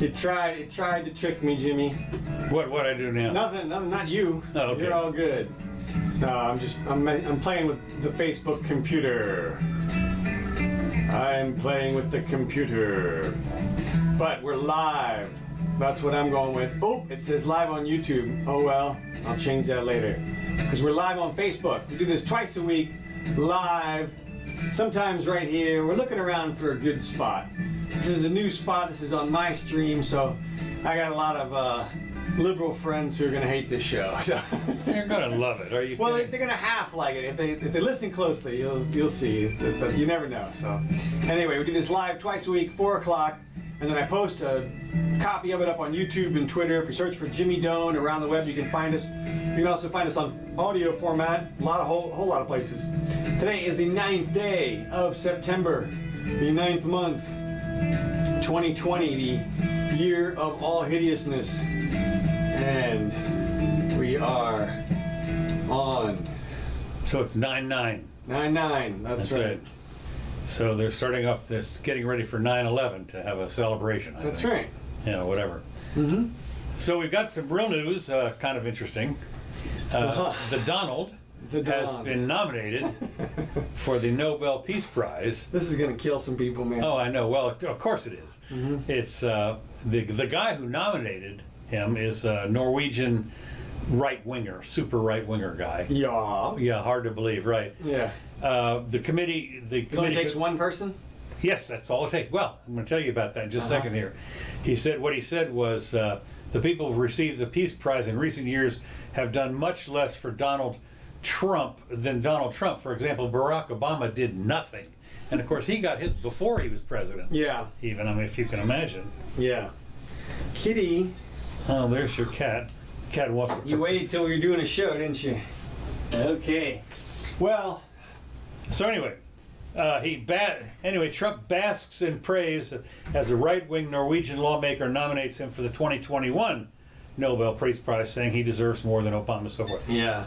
It tried to trick me, Jimmy. What I do now? Nothing, not you. Oh, okay. You're all good. No, I'm playing with the Facebook computer. I'm playing with the computer. But we're live. That's what I'm going with. Oh, it says live on YouTube. Oh well, I'll change that later. Because we're live on Facebook. We do this twice a week, live. Sometimes right here. We're looking around for a good spot. This is a new spot. This is on my stream, so I got a lot of liberal friends who are going to hate this show. So. They're going to love it. Are you? Well, they're going to half like it. If they listen closely, you'll see. But you never know. So anyway, we do this live twice a week, 4 o'clock, and then I post a copy of it up on YouTube and Twitter. If you search for Jimmy Doane around the web, you can find us. You can also find us on audio format, whole lot of places. Today is the 9th day of September, the 9th month, 2020, the year of all hideousness. And we are on. So it's 9/9. 9/9, that's right. It. So they're starting off this, getting ready for 9/11 to have a celebration. I That's think. right. Yeah, whatever. Mm-hmm. So we've got some real news, kind of interesting. The Donald has been nominated for the Nobel Peace Prize. This is going to kill some people, man. Oh, I know. Well, of course it is. Mm-hmm. It's the guy who nominated him is a Norwegian right-winger, super right-winger guy. Yeah. Yeah, hard to believe, right? Yeah. The committee... It only takes one person? Yes, that's all it takes. Well, I'm going to tell you about that in just a second here. What he said was, the people who received the Peace Prize in recent years have done much less for Donald Trump than Donald Trump. For example, Barack Obama did nothing. And of course, he got his before he was president. Yeah. Even, I mean, if you can imagine. Yeah. Kitty. Oh, there's your cat. Cat wants to... You waited till we were doing a show, didn't you? Okay. Well... So anyway, Trump basks in praise as a right-wing Norwegian lawmaker nominates him for the 2021 Nobel Peace Prize, saying he deserves more than Obama, so forth. Yeah.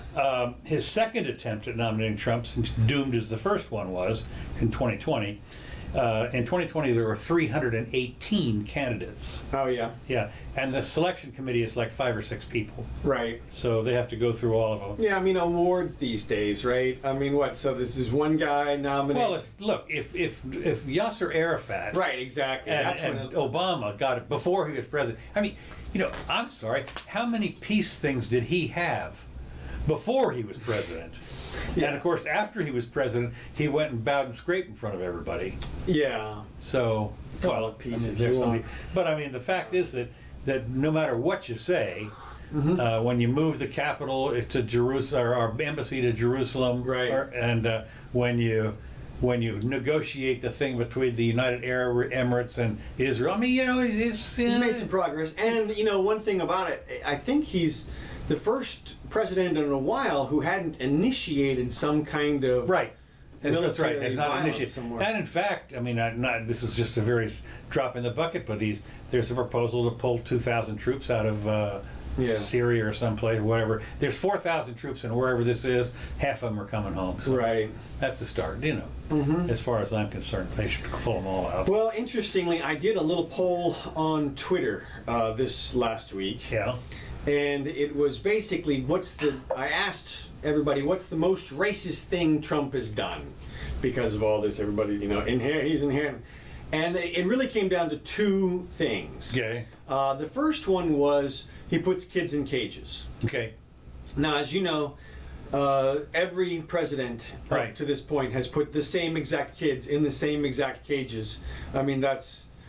His second attempt at nominating Trump, since doomed as the first one was in 2020. In 2020, there were 318 candidates. Oh, yeah. Yeah, and the selection committee is like 5 or 6 people. Right. So they have to go through all of them. Yeah, I mean, awards these days, right? I mean, what? So this is one guy nominated. Well, if Yasser Arafat, right, exactly, and Obama got it before he was president. I mean, I'm sorry. How many peace things did he have before he was president? Yeah. And of course, after he was president, he went and bowed and scraped in front of everybody. Yeah. So, call it peace if you want. But I mean, the fact is that no matter what you say, when you move the capital to Jerusalem, or our embassy to Jerusalem, right, and when you negotiate the thing between the United Arab Emirates and Israel, I mean, he's made some progress. And one thing about it, I think he's the first president in a while who hadn't initiated some kind of That's right. Has not initiated. Somewhere. And in fact, I mean, this is just a very drop in the bucket, but there's a proposal to pull 2,000 troops out of Syria or someplace, whatever. There's 4,000 troops, and wherever this is, half of them are coming home. So right. That's a start, As far as I'm concerned, they should pull them all out. Well, interestingly, I did a little poll on Twitter this last week. Yeah. And it was basically, I asked everybody, what's the most racist thing Trump has done? Because of all this, everybody, he's inherent. And it really came down to 2 things. Okay. The first one was he puts kids in cages. Okay. Now, as you know, every president up to this point has put the same exact kids in the same exact cages. I mean,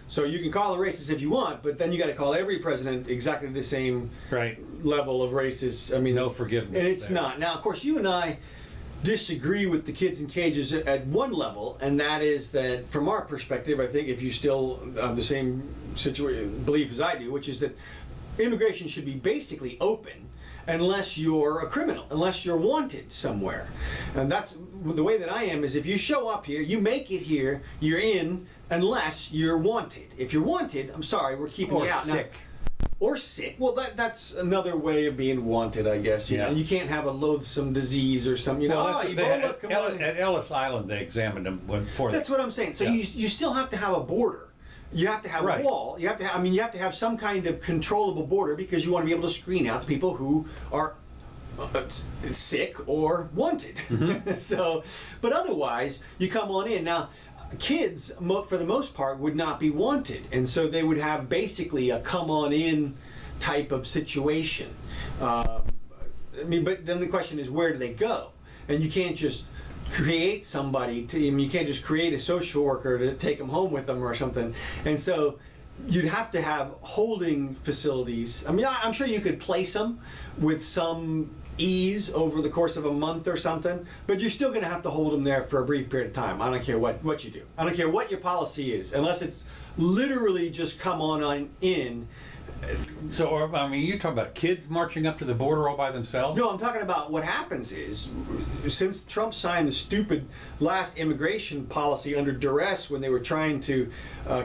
so you can call it racist if you want, but then you got to call every president exactly the same level of racist. I mean, no forgiveness. And it's not. Now, of course, you and I disagree with the kids in cages at one level, and that is that from our perspective, I think if you still have the same belief as I do, which is that immigration should be basically open unless you're a criminal, unless you're wanted somewhere. And that's the way that I am, is if you show up here, you make it here, you're in, unless you're wanted. If you're wanted, I'm sorry, we're keeping you out. Sick. Or sick. Well, that's another way of being wanted, I guess. You know, you can't have a loathsome disease or something. Ebola, come on. At Ellis Island, they examined them for. That's what I'm saying. So you still have to have a border. you have to have Right. a wall. You have to have, you have to have some kind of controllable border because you want to be able to screen out the people who are sick or wanted. Mm-hmm. So, but otherwise, you come on in. Now, kids, for the most part, would not be wanted, and so they would have basically a come on in type of situation. But then the question is, where do they go? And you can't just create somebody you can't just create a social worker to take them home with them or something. And so you'd have to have holding facilities. I'm sure you could place them with some ease over the course of a month or something, but you're still going to have to hold them there for a brief period of time. I don't care what you do. I don't care what your policy is, unless it's literally just come on in. So, you're talking about kids marching up to the border all by themselves? No, I'm talking about what happens is, since Trump signed the stupid last immigration policy under duress when they were trying to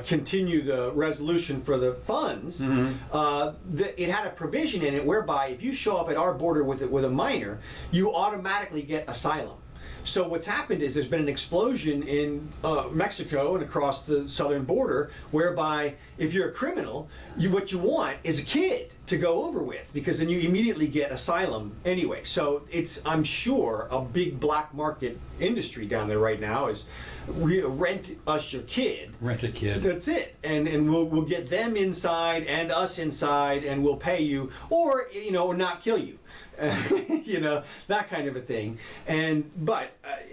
continue the resolution for the funds, it had a provision in it whereby if you show up at our border with a minor, you automatically get asylum. So what's happened is there's been an explosion in Mexico and across the southern border, whereby if you're a criminal, what you want is a kid to go over with, because then you immediately get asylum anyway. So it's, I'm sure, a big black market industry down there right now is rent us your kid. Rent a kid. That's it, and we'll get them inside and us inside, and we'll pay you, or or not kill you. That kind of a thing.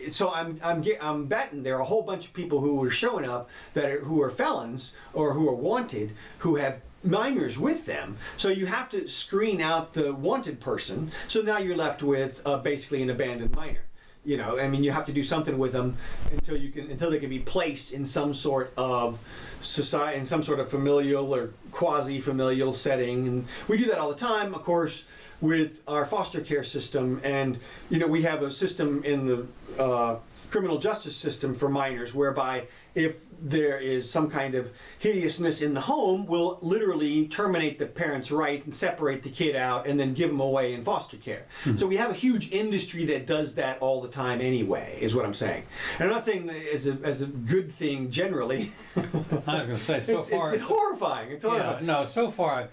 So I'm betting there are a whole bunch of people who are showing up who are felons or who are wanted, who have minors with them. So you have to screen out the wanted person. So now you're left with basically an abandoned minor. You have to do something with them until they can be placed in some sort of society, in some sort of familial or quasi-familial setting. And we do that all the time, of course, with our foster care system. And we have a system in the criminal justice system for minors whereby if there is some kind of hideousness in the home, we'll literally terminate the parent's right and separate the kid out and then give them away in foster care. Mm-hmm. So we have a huge industry that does that all the time anyway, is what I'm saying. And I'm not saying that as a good thing generally. I was going to say, so far... It's horrifying. It's horrifying. Yeah, no, so far...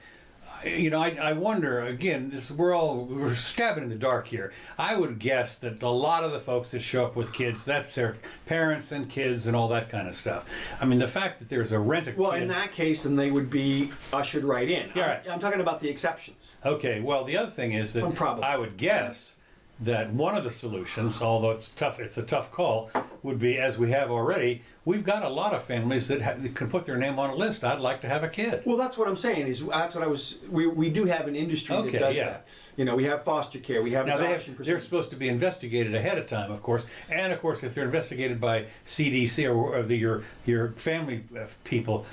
I wonder, again, we're stabbing in the dark here. I would guess that a lot of the folks that show up with kids, that's their parents and kids and all that kind of stuff. The fact that there's a rent-a-kid... Well, in that case, then they would be ushered right in. Yeah, right. I'm talking about the exceptions. Okay, well, the other thing is that I would guess that one of the solutions, although it's a tough call, would be, as we have already, we've got a lot of families that can put their name on a list. I'd like to have a kid. Well, that's what I'm saying. We do have an industry that does that. We have foster care. We have adoption procedures. They're supposed to be investigated ahead of time, of course. And of course, if they're investigated by CDC or your family people,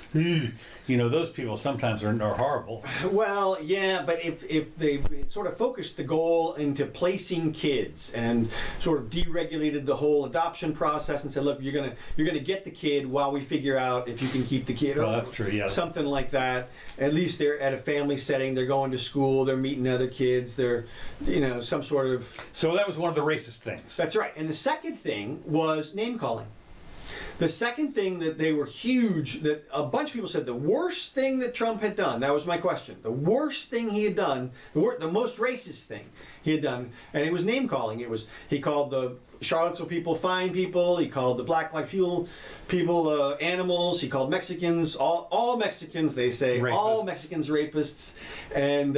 those people sometimes are horrible. Well, yeah, but if they sort of focused the goal into placing kids and sort of deregulated the whole adoption process and said, look, you're gonna get the kid while we figure out if you can keep the kid. Well, that's true, yeah. Something like that. At least they're at a family setting, they're going to school, they're meeting other kids, they're, some sort of... So that was one of the racist things. That's right. And the second thing was name calling. The second thing that they were huge, that a bunch of people said the worst thing that Trump had done, that was my question, the worst thing he had done, the most racist thing he had done, and it was name calling. He called the Charlottesville people fine people, he called the black people animals, he called Mexicans, all Mexicans, they say, rapists. All Mexicans rapists, and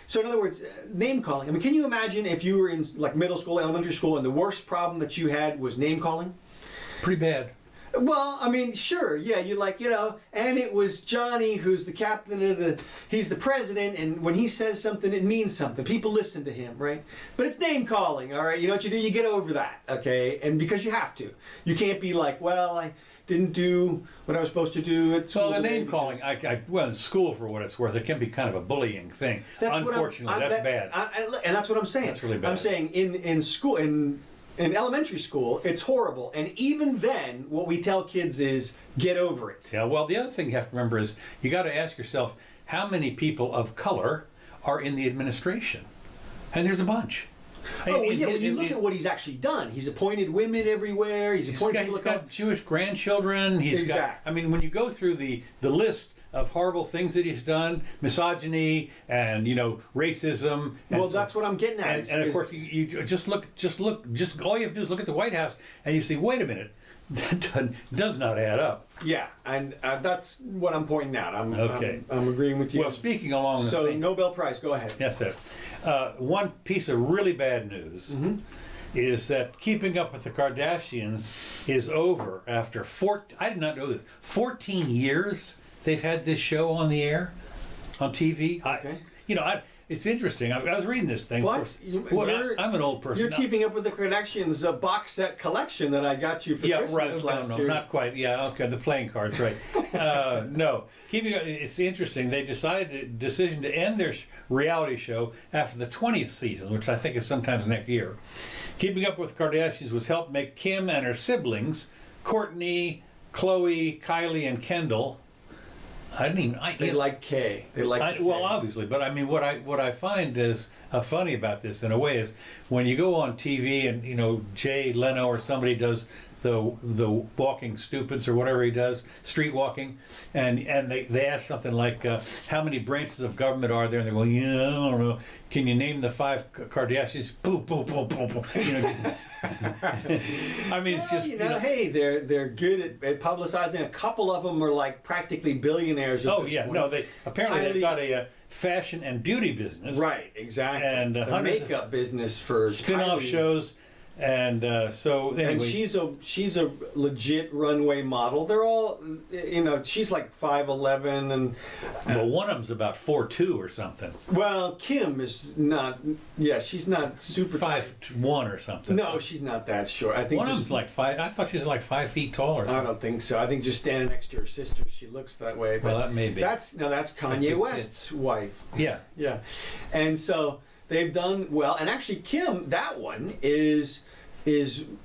so in other words, name calling. Can you imagine if you were in like middle school, elementary school, and the worst problem that you had was name calling? Pretty bad. Well, sure, yeah, you're like, and it was Johnny who's the captain he's the president, and when he says something, it means something. People listen to him, right? But it's name calling, all right? You know what you do? You get over that, okay? And because you have to. You can't be like, well, I didn't do what I was supposed to do at school. Well, the name calling, well, in school, for what it's worth, it can be kind of a bullying thing. Unfortunately, that's bad. And that's what I'm saying. That's really bad. I'm saying in school, in elementary school, it's horrible. And even then, what we tell kids is, get over it. Yeah, well, the other thing you have to remember is, you got to ask yourself, how many people of color are in the administration? And there's a bunch. Oh, well, yeah, when you look at what he's actually done, he's appointed women everywhere, he's appointed he's got Jewish grandchildren, he's got, I mean, when you go through the list of horrible things that he's done, misogyny and, you know, racism. And well, that's what I'm getting at. And of course, you just look, all you have to do is look at the White House and you see, wait a minute, that does not add up. Yeah, and that's what I'm pointing out. I'm agreeing with you. Well, speaking along the same. So, same... Nobel Prize, go ahead. That's it. One piece of really bad news is that Keeping Up with the Kardashians is over after I did not know this, 14 years they've had this show on the air, on TV. Okay. It's interesting. I was reading this thing. What? I'm an old person. You're Keeping Up with the Kardashians box set collection that I got you for Christmas last year. Not quite. Yeah, okay, the playing cards, right. No. It's interesting. They decision to end their reality show after the 20th season, which I think is sometimes next year. Keeping Up with the Kardashians was helped make Kim and her siblings, Kourtney, Khloe, Kylie, and Kendall. They like Kay. They like Kay. Well, obviously, but I mean, what I find is funny about this in a way is when you go on TV and Jay Leno or somebody does the walking stupids or whatever he does, street walking, and they ask something like how many branches of government are there, and they're going, I don't know. Can you name the 5 Kardashians? Boom, boom, boom, boom, boom. I mean, it's just hey, they're good at publicizing. A couple of them are like practically billionaires. Oh yeah, point. No, they've got a fashion and beauty business. Right, exactly. And a makeup business for spin-off Kylie. shows. And so anyway. And she's a legit runway model. They're all, she's like 5'11", and well, one of them's about 4'2" or something. Well, Kim is not. Yeah, she's not super 5'1" or something. No, she's not that short. I think one of them's like 5. I thought she was like 5 feet tall or something. I don't think so. I think just standing next to her sister, she looks that way. Well, that may be. That's Kanye West's wife. Yeah, yeah, and so they've done well. And actually, Kim, that one is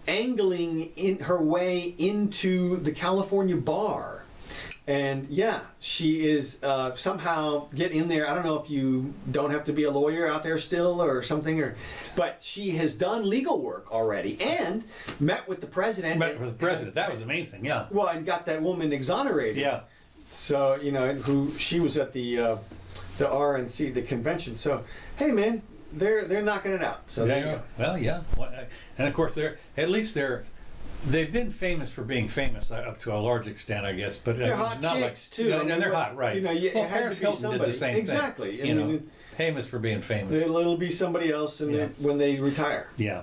angling in her way into the California bar. And yeah, she is somehow get in there. I don't know if you don't have to be a lawyer out there still or something, but she has done legal work already and met with the president. That was the main thing, yeah. Well, and got that woman exonerated. Yeah. So, who she was at the RNC, the convention. So, hey man, they're knocking it out. So there you go. Well, yeah, and of course they've been famous for being famous up to a large extent, I guess. But they're hot not chicks too. And they're hot, right? Paris Hilton did the same thing. Exactly. Famous for being famous. It'll be somebody else, when they retire. Yeah.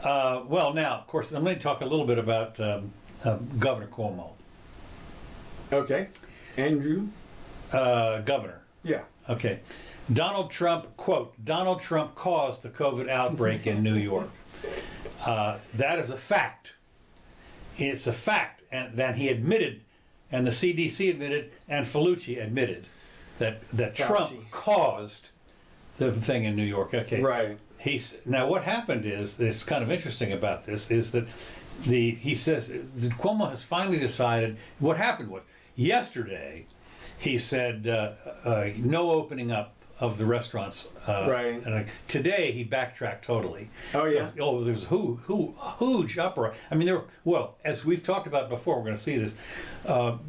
Well, now, of course, I'm going to talk a little bit about Governor Cuomo. Okay. Andrew. Governor. Yeah. Okay. Donald Trump, quote, Donald Trump caused the COVID outbreak in New York. That is a fact. It's a fact. And that he admitted, and the CDC admitted, and Fauci admitted that Trump caused the thing in New York. Okay. Right. Now what happened is, it's kind of interesting about this, is that he says that Cuomo has finally decided. What happened was, yesterday, he said no opening up of the restaurants. Right. And today he backtracked totally. Oh yeah. There was huge uproar. I mean, as we've talked about before, we're going to see this.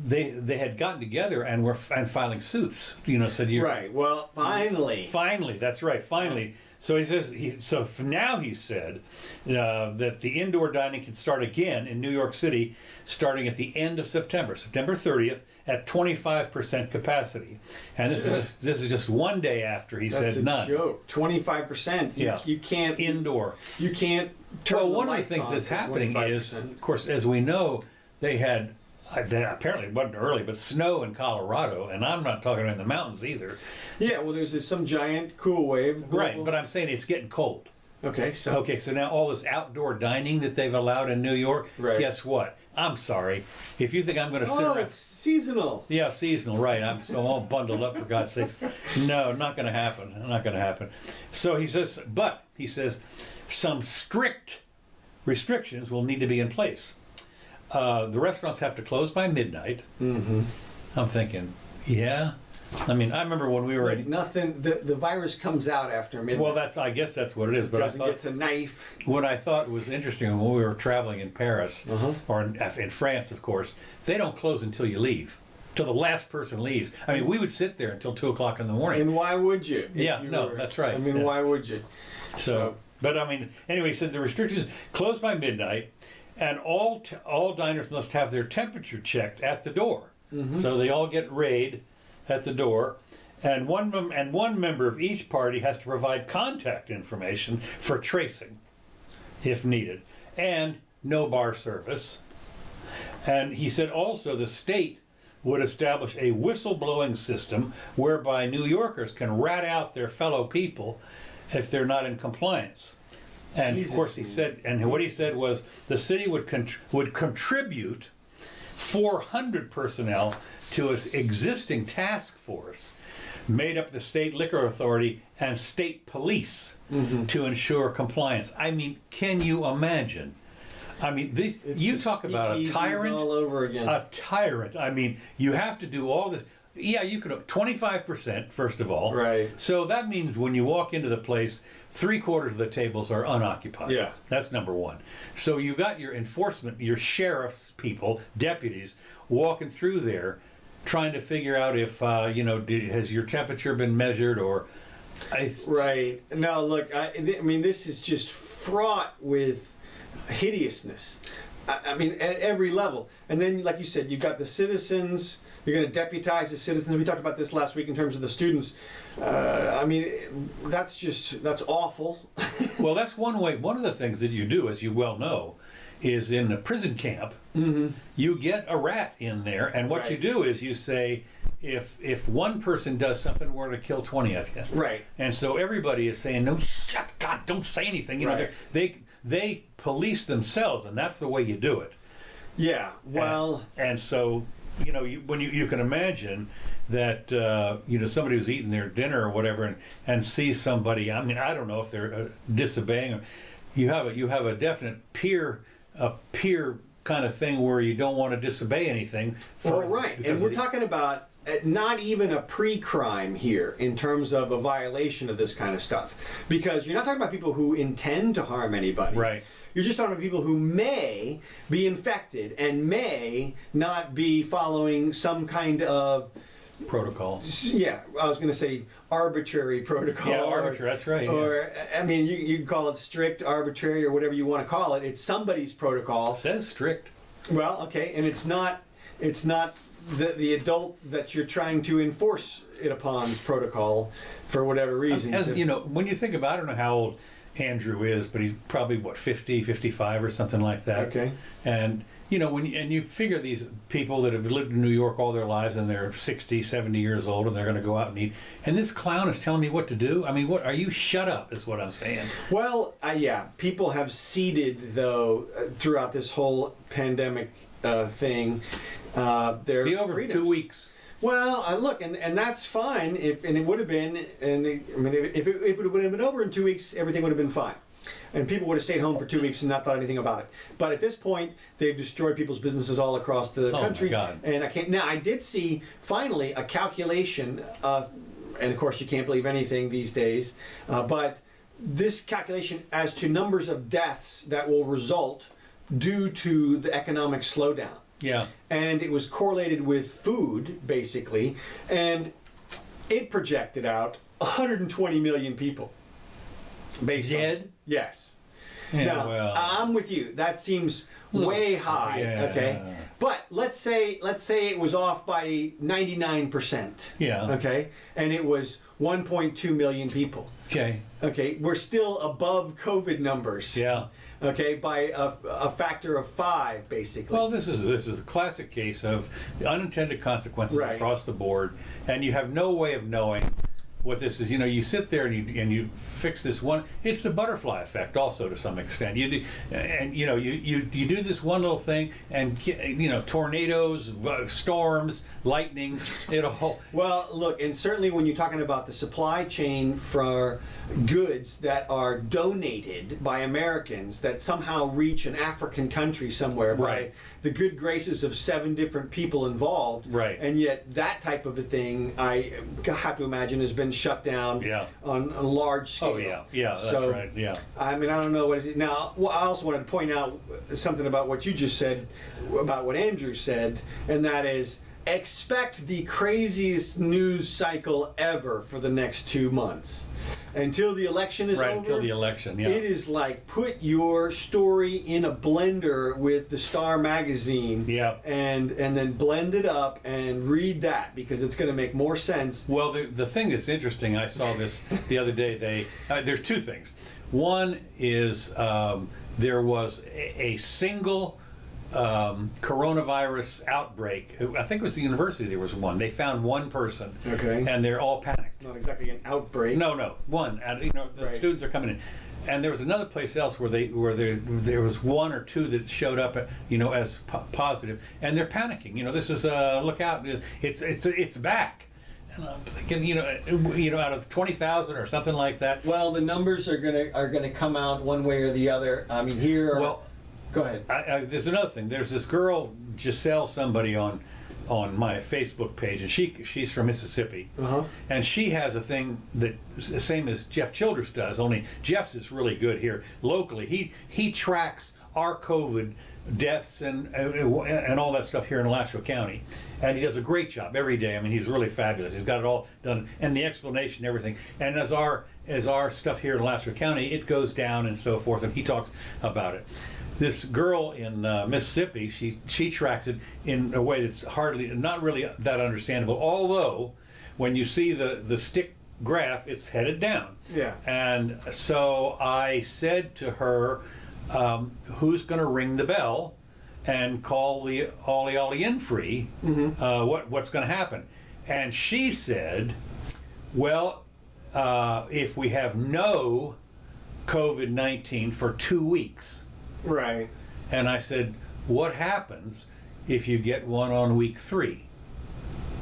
They had gotten together and were filing suits. Said you. Right. Well, finally. Finally, that's right. Finally. So he says. So for now, he said that the indoor dining can start again in New York City, starting at the end of September 30th, at 25% capacity. And this is just one day after he said none. That's a joke. 25%. You can't indoor. You can't turn the lights on. One of the things that's happening is, of course, as we know, they had. Apparently it wasn't early, but snow in Colorado, and I'm not talking about in the mountains either. Yeah, well, there's some giant cool wave. Right, but I'm saying it's getting cold. Okay, so now all this outdoor dining that they've allowed in New York, guess what? I'm sorry. If you think I'm going to sit around... it's seasonal. Yeah, seasonal, right. I'm all bundled up, for God's sakes. No, not going to happen. Not going to happen. So he says, some strict restrictions will need to be in place. The restaurants have to close by midnight. Mm-hmm. I'm thinking, yeah. I mean, I remember when we were Like nothing. The virus comes out after midnight. well, I guess that's what it is. But I Goes and thought gets a knife. what I thought was interesting when we were traveling in Paris or in France, of course, they don't close until you leave, till the last person leaves. I mean, we would sit there until 2:00 in the morning. And why would you? if Yeah, you no, were- that's right. I mean, Yeah. why would you? So, but I mean, anyway, he said the restrictions close by midnight, and all diners must have their temperature checked at the door. So they all get weighed at the door, and one member of each party has to provide contact information for tracing, if needed, and no bar service. And he said also the state would establish a whistleblowing system whereby New Yorkers can rat out their fellow people if they're not in compliance. And Jesus. of course he said, and what he said was the city would contribute 400 personnel to its existing task force made up the state liquor authority and state police to ensure compliance. I mean, can you imagine? I mean, you the talk about a speakeasies tyrant. all over again. A tyrant. I mean, you have to do all this. Yeah, you could 25%, first of all. Right. So that means when you walk into the place, 3/4 of the tables are unoccupied. Yeah. That's number one. So you got your enforcement, your sheriff's people, deputies, walking through there, trying to figure out if has your temperature been measured or. Right. No, look, I mean, this is just fraught with hideousness. I mean, at every level. And then, like you said, you've got the citizens. You're going to deputize the citizens. We talked about this last week in terms of the students. I mean, that's awful. Well, that's one way. One of the things that you do, as you well know, is in a prison camp, you get a rat in there, and what you Right. do is you say, if one person does something, we're going to kill 20 of you. Right. And so everybody is saying, no, shut, God, don't say anything. You know, Right. they police themselves, and that's the way you do it. Yeah. Well. And so, you know, when you can imagine that, somebody who's eating their dinner or whatever and sees somebody, I mean, I don't know if they're disobeying, or you have a definite peer kind of thing where you don't want to disobey anything. Well, right. And we're talking about not even a pre-crime here in terms of a violation of this kind of stuff. Because you're not talking about people who intend to harm anybody. Right. You're just talking about people who may be infected and may not be following some kind of protocol. Yeah, I was going to say arbitrary protocol. Yeah, arbitrary, that's right. Or, I mean, you can call it strict, arbitrary, or whatever you want to call it. It's somebody's protocol. It says strict. Well, okay, and it's not the adult that you're trying to enforce it upon's protocol for whatever reason. As you know, when you think about, I don't know how old Andrew is, but he's probably, 50, 55 or something like that. Okay. And, you know, and you figure these people that have lived in New York all their lives and they're 60, 70 years old and they're going to go out and eat. And this clown is telling me what to do? I mean, what are you? Shut up is what I'm saying. Well, yeah, people have ceded, though, throughout this whole pandemic thing, their Be over freedoms. 2 weeks. Well, look, and that's fine. If it would have been, and I mean, if it would have been over in 2 weeks, everything would have been fine, and people would have stayed home for 2 weeks and not thought anything about it. But at this point, they've destroyed people's businesses all across the country. My God. And I can't. Now, I did see finally a calculation, and of course, you can't believe anything these days. But this calculation as to numbers of deaths that will result due to the economic slowdown. Yeah. And it was correlated with food, basically, and it projected out 120 million people. Dead? Yes. Yeah, Now, well. I'm with you. That seems way high. Yeah. Okay. But let's say it was off by 99%. Yeah. Okay. And it was 1.2 million people. Okay. Okay. We're still above COVID numbers. Yeah. Okay, by a factor of 5, basically. Well, this is a classic case of unintended consequences Right. across the board, and you have no way of knowing what this is. You know, you sit there and you fix this one. It's the butterfly effect, also to some extent. You do, and you know you do this one little thing, and tornadoes, storms, lightning. Well, look, and certainly when you're talking about the supply chain for goods that are donated by Americans that somehow reach an African country somewhere Right. the good graces of 7 different people involved. Right. And yet that type of a thing, I have to imagine, has been shut down on a large scale. Oh yeah, that's right. Yeah. I mean, I don't know what it is. Now, I also wanted to point out something about what you just said, about what Andrew said, and that is, expect the craziest news cycle ever for the next 2 months. Until the election is over. Right, until the election, yeah. It is like, put your story in a blender with the Star magazine, and then blend it up and read that, because it's going to make more sense. Well, the thing that's interesting, I saw this the other day. There's 2 things. One is there was a single coronavirus outbreak. I think it was the university. There was one. They found one person. Okay. And they're all panicked. It's not exactly an outbreak. No, one. And, the students are coming in. And there was another place else where there was 1 or 2 that showed up, as positive, and they're panicking. This is look out, it's back. And I'm thinking, out of 20,000 or something like that. Well, the numbers are gonna come out one way or the other. I mean, here. Well, go ahead. There's another thing. There's this girl, Giselle, somebody on my Facebook page, and she's from Mississippi, and she has a thing that same as Jeff Childress does. Only Jeff's is really good here locally. He tracks our COVID deaths and all that stuff here in Alachua County, and he does a great job every day. I mean, he's really fabulous. He's got it all done, and the explanation, everything. And as our stuff here in Alachua County, it goes down and so forth, and he talks about it. This girl in Mississippi, she tracks it in a way that's not really that understandable. Although, when you see the stick graph, it's headed down. Yeah. And so I said to her, who's going to ring the bell and call the Ollie in free? What's going to happen? And she said, well, if we have no COVID-19 for 2 weeks. Right. And I said, what happens if you get one on week 3?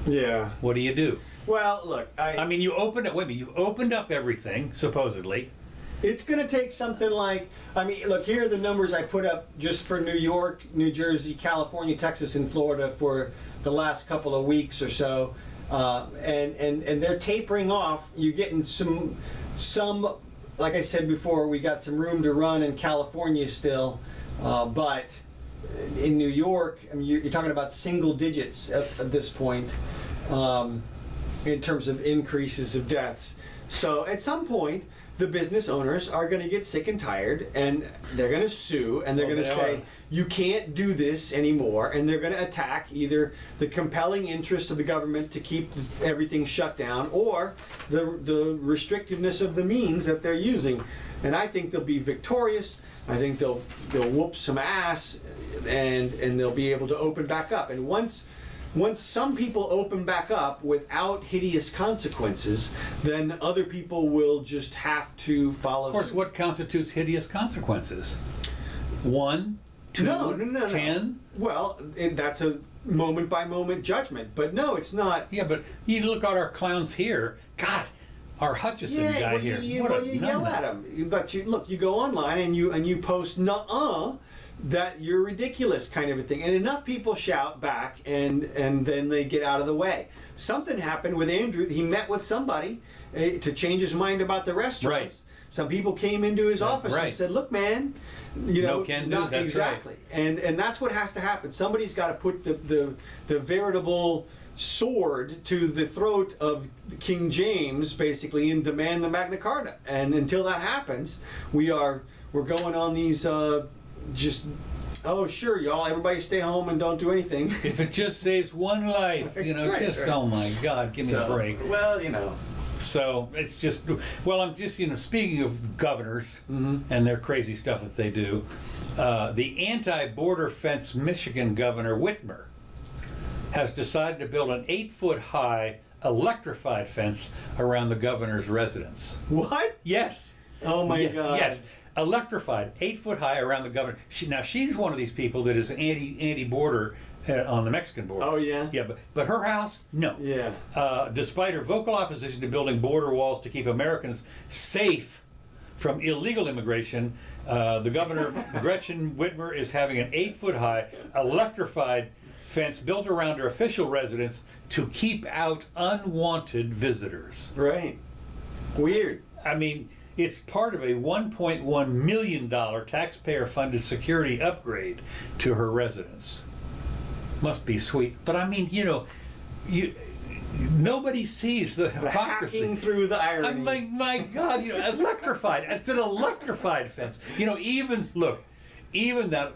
Yeah. What do you do? Well, look, I mean, you opened it. Wait a minute, you've opened up everything supposedly. It's going to take something like, I mean, look, here are the numbers I put up just for New York, New Jersey, California, Texas, and Florida for the last couple of weeks or so, and they're tapering off. You're getting some. Like I said before, we got some room to run in California still, but in New York, I mean, you're talking about single digits at this point in terms of increases of deaths. So at some point, the business owners are going to get sick and tired, and they're going to sue, and they're going to say, you can't do this anymore, and they're going to attack either the compelling interest of the government to keep everything shut down, or the restrictiveness of the means that they're using. And I think they'll be victorious. I think they'll whoop some ass, and they'll be able to open back up. And once some people open back up without hideous consequences, then other people will just have to follow. Of course, what constitutes hideous consequences? 1, 2, no. 10? Well, that's a moment-by-moment judgment, but no, it's not. Yeah, but you look at our clowns here. God, our Hutchison guy here. You yell at him. But you go online and you post "nuh-uh," that you're ridiculous, kind of a thing, and enough people shout back, and then they get out of the way. Something happened with Andrew. He met with somebody to change his mind about the restaurants. Right. Some people came into his office and said, "Look, man, no can do." That's exactly." Right. And that's what has to happen. Somebody's got to put the veritable sword to the throat of King James, basically, and demand the Magna Carta. And until that happens, we're going on these. Oh sure, y'all, everybody stay home and don't do anything. If it just saves one life, oh my God, give me a break. Well, So it's just, I'm just, speaking of governors and their crazy stuff that they do, the anti-border fence Michigan governor Whitmer has decided to build an 8-foot-high electrified fence around the governor's residence. What? Yes. Oh my God. Yes. Electrified, 8 foot high around the governor. She's one of these people that is anti-border on the Mexican border. Oh yeah. Yeah, but her house, no. Yeah. Despite her vocal opposition to building border walls to keep Americans safe from illegal immigration. The governor, Gretchen Whitmer, is having an 8-foot-high electrified fence built around her official residence to keep out unwanted visitors. Right. Weird. I mean, it's part of a $1.1 million taxpayer-funded security upgrade to her residence. Must be sweet. But I mean, nobody sees the hypocrisy. Hacking through the irony. I'm like, my God, electrified. It's an electrified fence. Even that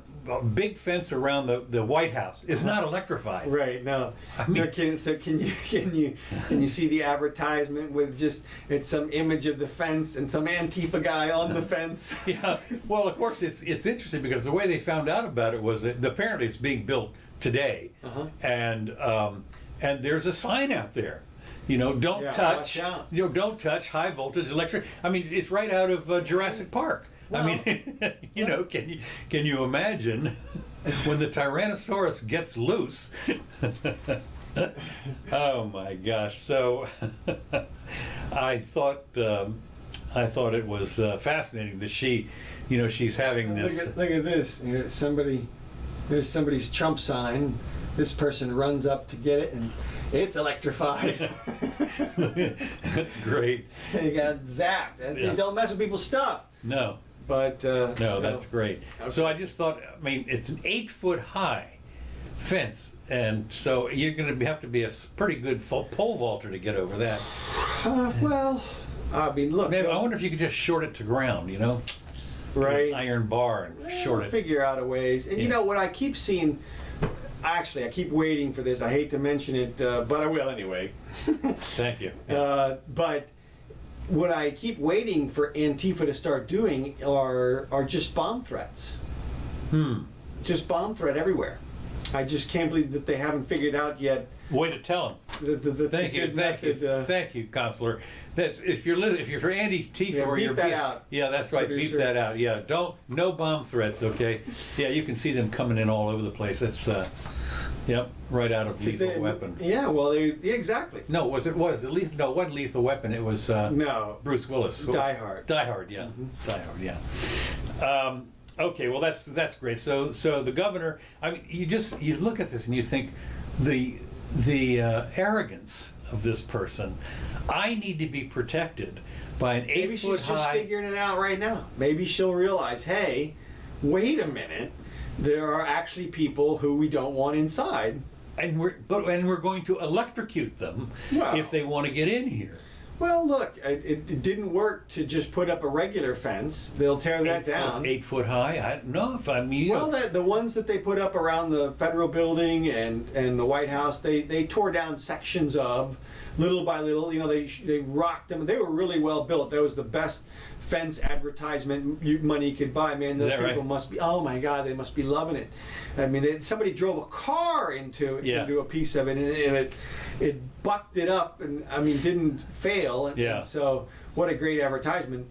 big fence around the White House is not electrified. Right. No. I mean, no, can you see the advertisement with it's some image of the fence and some Antifa guy on the fence? Yeah. Well, of course, it's interesting because the way they found out about it was that apparently it's being built today, and there's a sign out there. Don't touch. Watch out. Don't touch high voltage electric. I mean, it's right out of Jurassic Park. Well, I mean, can you imagine when the Tyrannosaurus gets loose? Oh my gosh! So I thought it was fascinating that she's having this. Look at this. There's somebody's Trump sign. This person runs up to get it, and it's electrified. That's great. They got zapped. They don't mess with people's stuff. No. But no, that's great. Okay. So I just thought, I mean, it's an 8-foot-high fence, and so you're going to have to be a pretty good pole vaulter to get over that. Well, I mean, look. Maybe, I wonder if you could just short it to ground, right? An iron bar and short it. Figure out a ways. And what I keep seeing. Actually, I keep waiting for this. I hate to mention it, but I will anyway. Thank you. But what I keep waiting for Antifa to start doing are just bomb threats. Just bomb threat everywhere. I just can't believe that they haven't figured out yet. Way to tell them. Thank you, Counselor. That's if you're Antifa or you're beep that out. Yeah, that's right. Producer. Beep that out. Yeah, no bomb threats. Okay. Yeah, you can see them coming in all over the place. It's right out of Lethal Weapon. Yeah, well, exactly. No, was it Lethal? No, it wasn't Lethal Weapon. It was no Bruce Willis. Die Hard. Die Hard. Yeah. Die Hard. Yeah. Okay, well that's great. So the governor. I mean, you look at this and you think the arrogance of this person. I need to be protected by an 8-foot-high. Maybe she's just figuring it out right now. Maybe she'll realize, hey, wait a minute. There are actually people who we don't want inside, and we're going to electrocute them if they want to get in here. Well, look, it didn't work to just put up a regular fence. They'll tear that down. 8 foot high. I don't know if I mean. Well, the ones that they put up around the federal building and the White House, they tore down sections of, little by little. They rocked them. They were really well built. That was the best fence advertisement money could buy. Man, those people must be. Oh my God, they must be loving it. I mean, somebody drove a car into a piece of it, and it bucked it up, and I mean, didn't fail. And so, what a great advertisement.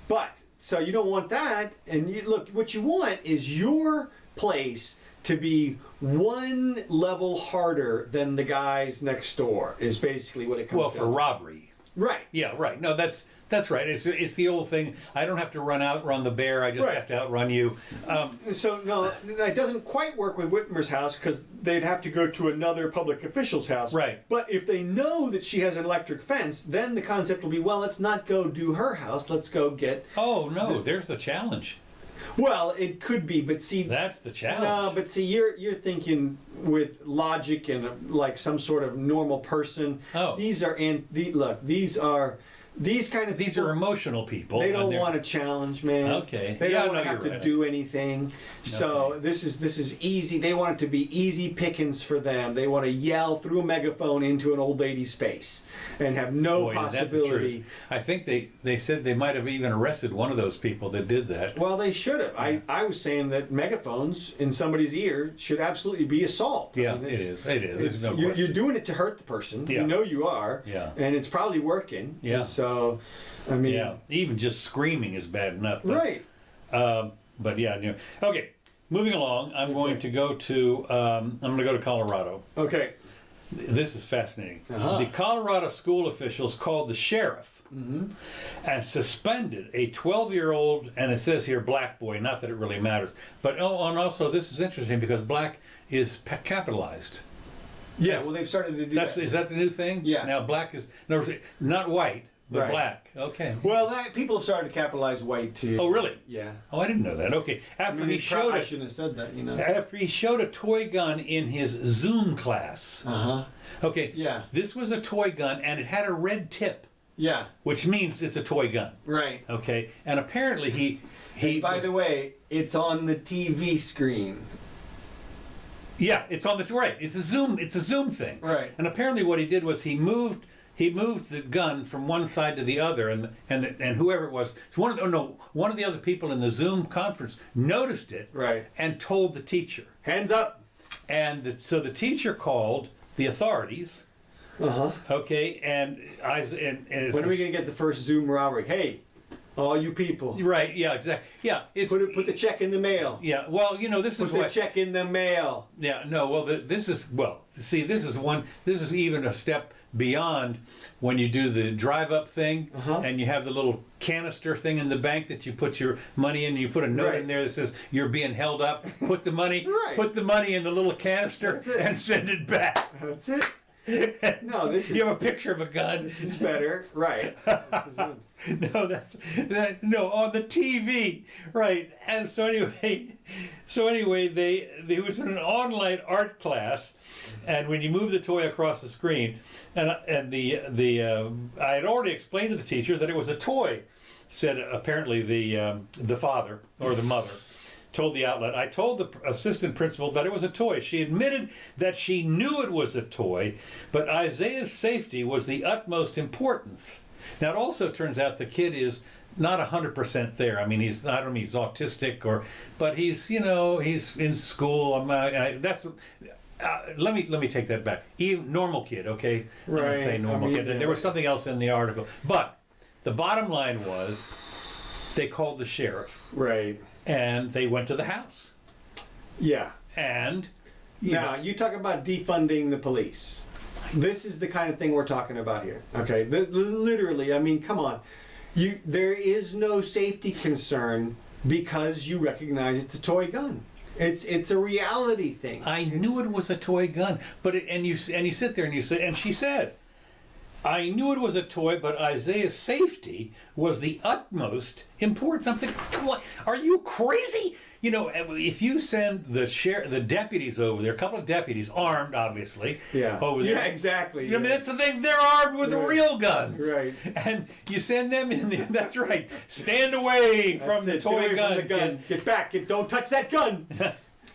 But so you don't want that, and look, what you want is your place to be one level harder than the guys next door. Is basically what it comes down to. Well, for robbery. Right. Yeah. Right. No, that's right. It's the old thing. I don't have to outrun the bear. I just have to outrun you. So no, that doesn't quite work with Whitmer's house because they'd have to go to another public official's house. Right. But if they know that she has an electric fence, then the concept will be, well, let's not go do her house. Let's go get. Oh no! There's the challenge. Well, it could be, but see. That's the challenge. No, but see, you're thinking with logic and like some sort of normal person. Oh. These are these kind of people, these are emotional people. They don't want a challenge, man. Okay. They don't want to have to do anything. So Okay. this is easy. They want it to be easy pickings for them. They want to yell through a megaphone into an old lady's face and have no possibility. I think they said they might have even arrested one of those people that did that. Well, they should have. I was saying that megaphones in somebody's ear should absolutely be assault. Yeah, I mean, it is. There's no you're question. doing it to hurt the person. Yeah. You know you are. Yeah. And it's probably working. Yeah. So, I mean. Yeah. Even just screaming is bad enough. Right. But yeah. Okay. Moving along, I'm going to go to Colorado. Okay. This is fascinating. Uh-huh. The Colorado school officials called the sheriff and suspended a 12-year-old, and it says here black boy, not that it really matters. But and also this is interesting because black is capitalized. Yeah, well, they've started to do that. Is that the new thing? Yeah. Now black is, no, not white, but Right. black. Okay. Well, people have started to capitalize white too. Oh, really? Yeah. Oh, I didn't know that. Okay. After he showed I it, shouldn't have said that, you know. after he showed a toy gun in his Zoom class. Uh-huh. Okay. Yeah. This was a toy gun, and it had a red tip, Yeah. which means it's a toy gun. Right. Okay. And apparently he And by the way, it's on the TV screen. yeah, it's on the right. It's a Zoom thing. Right. And apparently what he did was he moved the gun from one side to the other, and whoever it was, one of the other people in the Zoom conference noticed it, Right. and told the teacher. Hands up. And so the teacher called the authorities. Uh-huh. Okay, and When are we going to get the first Zoom robbery? Hey, all you people. Right? Yeah, exactly. Yeah, it's Put the check in the mail. yeah. Well, this is Put the what. check in the mail. Yeah, no. Well, this is this is even a step beyond when you do the drive-up thing, Uh-huh. and you have the little canister thing in the bank that you put your money in. You put a note Right. in there that says you're being held up. Put the money, Right. put the money in the little canister, That's it. and send it back. That's it. No, this is You have a picture of a gun. this is better. Right. This is it. No, no on the TV, right? And so anyway, they was in an online art class, and when you move the toy across the screen, and I had already explained to the teacher that it was a toy. Said apparently the father or the mother told the outlet. I told the assistant principal that it was a toy. She admitted that she knew it was a toy, but Isaiah's safety was the utmost importance. Now it also turns out the kid is not 100% there. I mean, he's autistic but he's he's in school. Let me take that back. Even normal kid, okay? I'm gonna Right. say normal kid. Yeah. There was something else in the article, but the bottom line was they called the sheriff Right. and they went to the house Yeah. and Now, you talk about defunding the police. This is the kind of thing we're talking about here. Okay, literally, I mean, come on. There is no safety concern because you recognize it's a toy gun. It's a reality thing. I knew it was a toy gun, but and you sit there and you say, and she said, I knew it was a toy, but Isaiah's safety was the utmost importance. I'm thinking, what? Are you crazy? If you send the deputies over there, a couple of deputies armed, obviously, Yeah. over there. Yeah, exactly. I mean, that's the thing. They're armed with Right. real guns. Right. And you send them in there. That's right. Stand away from That's the it. toy Get away gun. from the gun. Get back. Don't touch that gun.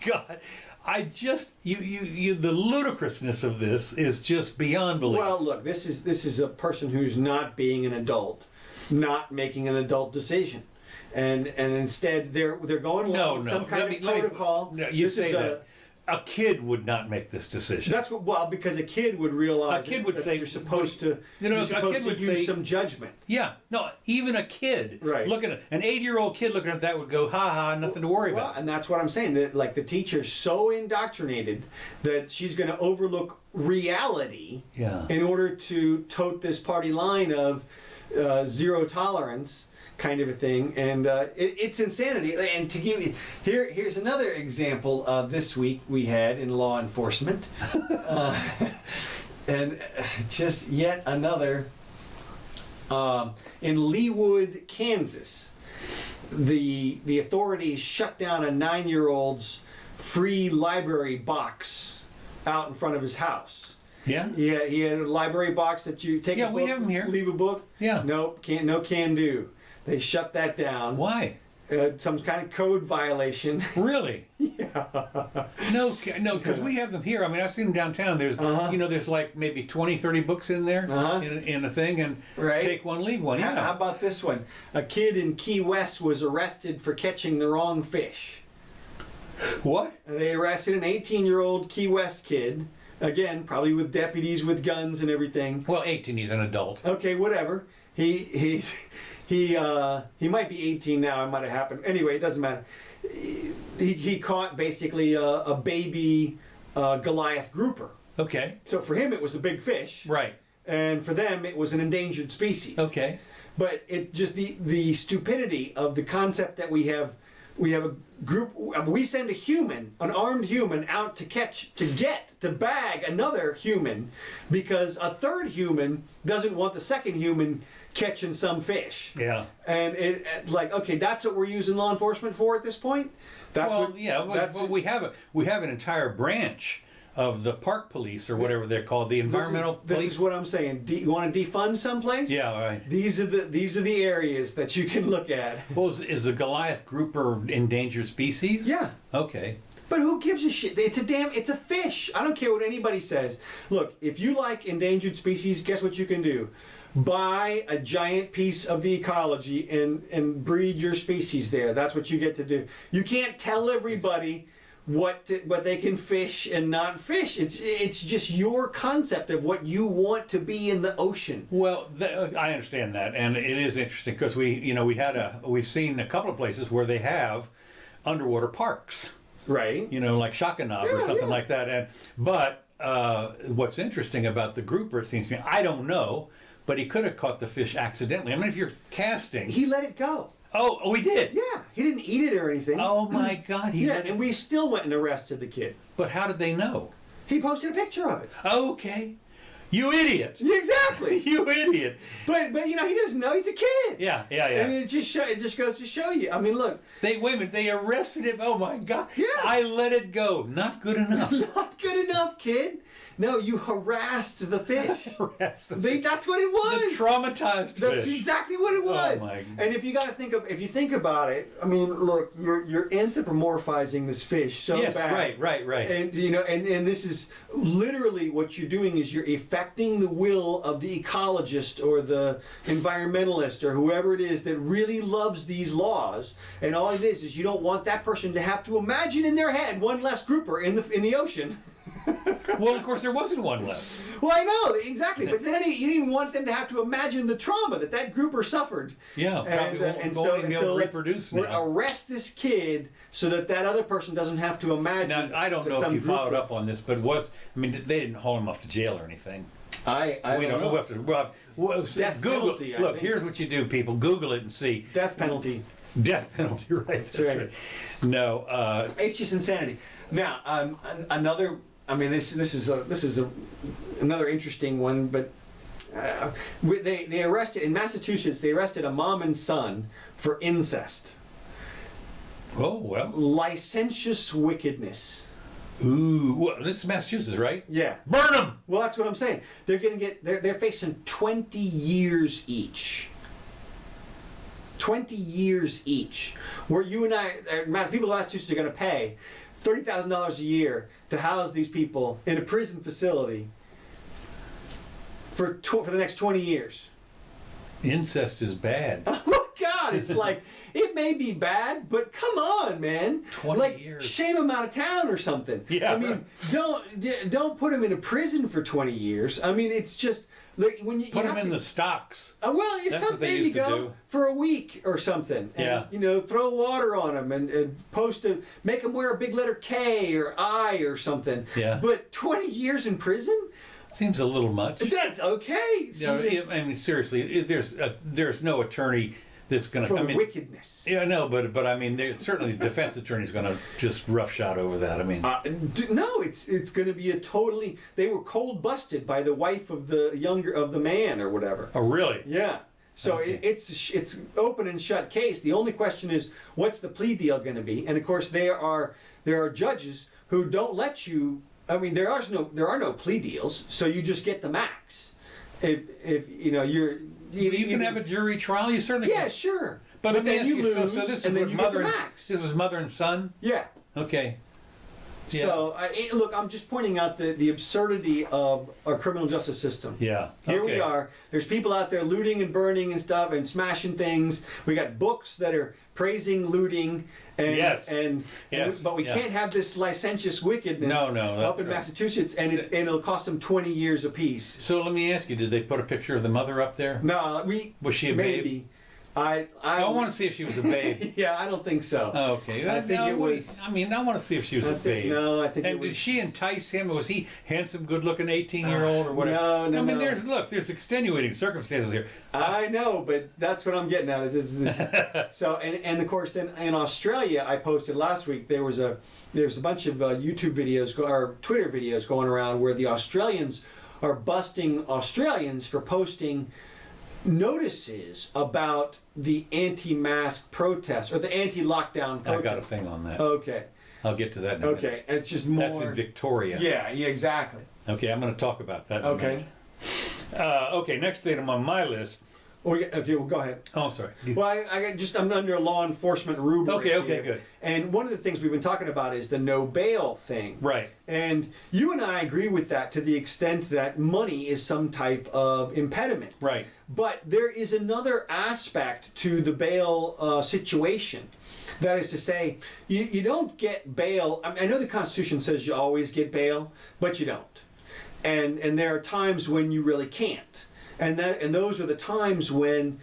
God, I just the ludicrousness of this is just beyond belief. Well, look, this is a person who's not being an adult, not making an adult decision, and instead they're going along with some kind of protocol. No, you This say is that. A kid would not make this decision. That's because a kid would realize A kid would that say- you're supposed to a kid would use say- some judgment. Yeah, no, even a kid, Right. looking at an 8-year-old kid looking at that would go, ha ha, nothing to worry Well, about. and that's what I'm saying. That like the teacher's so indoctrinated that she's going to overlook reality Yeah. in order to tote this party line of zero tolerance kind of a thing, and it's insanity. And to give you here's another example. This week we had in law enforcement, and just yet another in Leawood, Kansas. The authorities shut down a 9-year-old's free library box out in front of his house. Yeah? He had a library box that you take. Yeah, a we book, have 'em here. Leave a book. Yeah. Nope, can do. They shut that down. Why? Some kind of code violation. Really? Yeah. No, because we have them here. I mean, I've seen them downtown. There's, there's like maybe 20, 30 books in there in a thing, and Right. take one, leave one. How Yeah. about this one? A kid in Key West was arrested for catching the wrong fish. What? They arrested an 18-year-old Key West kid. Again, probably with deputies with guns and everything. Well, 18. He's an adult. Okay, whatever. He might be 18 now. It might have happened. Anyway, it doesn't matter. He caught basically a baby Goliath grouper. Okay. So for him, it was a big fish. Right. And for them, it was an endangered species. Okay. But it just the stupidity of the concept that we have a group, we send a human, an armed human, out to bag another human because a third human doesn't want the second human catching some fish. Yeah. And okay, that's what we're using law enforcement for at this point? We have an entire branch of the park police or whatever they're called, the environmental police. This is what I'm saying. You want to defund someplace? Yeah, right. These are the areas that you can look at. Well, is the Goliath grouper endangered species? Yeah. Okay. But who gives a shit? It's a fish. I don't care what anybody says. Look, if you like endangered species, guess what you can do? Buy a giant piece of the ecology and breed your species there. That's what you get to do. You can't tell everybody what they can fish and not fish. It's just your concept of what you want to be in the ocean. Well, I understand that, and it is interesting because we've seen a couple of places where they have underwater parks, right? Like Shakanab or something like that. But what's interesting about the grouper, it seems to me, I don't know, but he could have caught the fish accidentally. I mean, if you're casting, he let it go. Oh, he did? Yeah, he didn't eat it or anything. Oh my God, and we still went and arrested the kid. But how did they know? He posted a picture of it. Okay. You idiot. Exactly. You idiot. But he doesn't know, he's a kid. Yeah. And it just goes to show you. I mean, look. Wait a minute, they arrested him. Oh my God. Yeah. I let it go. Not good enough. Not good enough, kid. No, you harassed the fish. That's what it was. The traumatized fish. That's exactly what it was. Oh my. And if you think about it, I mean, look, you're anthropomorphizing this fish so bad. Right. And and this is literally what you're doing is you're affecting the will of the ecologist or the environmentalist or whoever it is that really loves these laws. And all it is you don't want that person to have to imagine in their head one less grouper in the ocean. Well, of course, there wasn't one less. Well, I know, exactly. But then you didn't want them to have to imagine the trauma that grouper suffered. Yeah, and so reproduce let's arrest this kid so that other person doesn't have to imagine. Now, I don't know if you followed up on this, but they didn't haul him off to jail or anything. I don't know. Death penalty. Look, here's what you do, people. Google it and see. Death penalty. Death penalty, right? That's right. No, it's just insanity. Now, another. I mean, this is another interesting one, but they arrested in Massachusetts. They arrested a mom and son for incest. Oh well. Licentious wickedness. Ooh, well, this is Massachusetts, right? Yeah. Burn them. Well, that's what I'm saying. They're gonna get. They're facing 20 years each. 20 years each. Where you and I, people in Massachusetts are going to pay $30,000 a year to house these people in a prison facility for the next 20 years. Incest is bad. Oh God, it's like, it may be bad, but come on, man. 20 years. Shame him out of town or something. Yeah. I mean, don't put him in a prison for 20 years. I mean, it's just like when you put him in the stocks. There you go. For a week or something. And, throw water on him and make him wear a big letter K or I or something. Yeah. But 20 years in prison? Seems a little much. That's okay. I mean, seriously, there's no attorney that's going to... For wickedness. Yeah, no, but I mean, certainly the defense attorney's going to just roughshod over that. I mean... no, it's going to be a totally... They were cold busted by the wife of the man or whatever. Oh, really? Yeah. So okay. It's open and shut case. The only question is, what's the plea deal going to be? And of course, there are judges who don't let you... I mean, there are no plea deals, so you just get the max. If you're... You can have a jury trial. You certainly can. Yeah, sure. But then you lose, so this and is then you get the max. max. This is mother and son? Yeah. Okay. Yeah. So, look, I'm just pointing out the absurdity of our criminal justice system. Yeah. Here we are. There's people out there looting and burning and stuff and smashing things. We got books that are praising looting. And but we can't have this licentious wickedness up in Massachusetts, and it'll cost them 20 years apiece. So let me ask you, did they put a picture of the mother up there? No, was she a maybe. babe? I want to see if she was a babe. Yeah, I don't think so. Okay. I think it was. I want to see if she was a babe. No, I think and it was. Did she entice him? Was he handsome, good-looking 18-year-old or whatever? No. I mean, there's extenuating circumstances here. I know, but that's what I'm getting at. So, and of course, in Australia, I posted last week. There's a bunch of YouTube videos or Twitter videos going around where the Australians are busting Australians for posting notices about the anti-mask protests or the anti-lockdown protests. I got a thing on that. Okay. I'll get to that in a minute. Okay, and it's just more. That's in Victoria. Yeah, exactly. Okay, I'm going to talk about that in a Okay. minute. Okay, next item on my list. Okay, well, go ahead. Oh, sorry. Well, I'm under a law enforcement rubric. Okay, here. good. And one of the things we've been talking about is the no bail thing. Right. And you and I agree with that to the extent that money is some type of impediment. Right. But there is another aspect to the bail situation. That is to say, you don't get bail. I know the Constitution says you always get bail, but you don't. And there are times when you really can't. And those are the times when,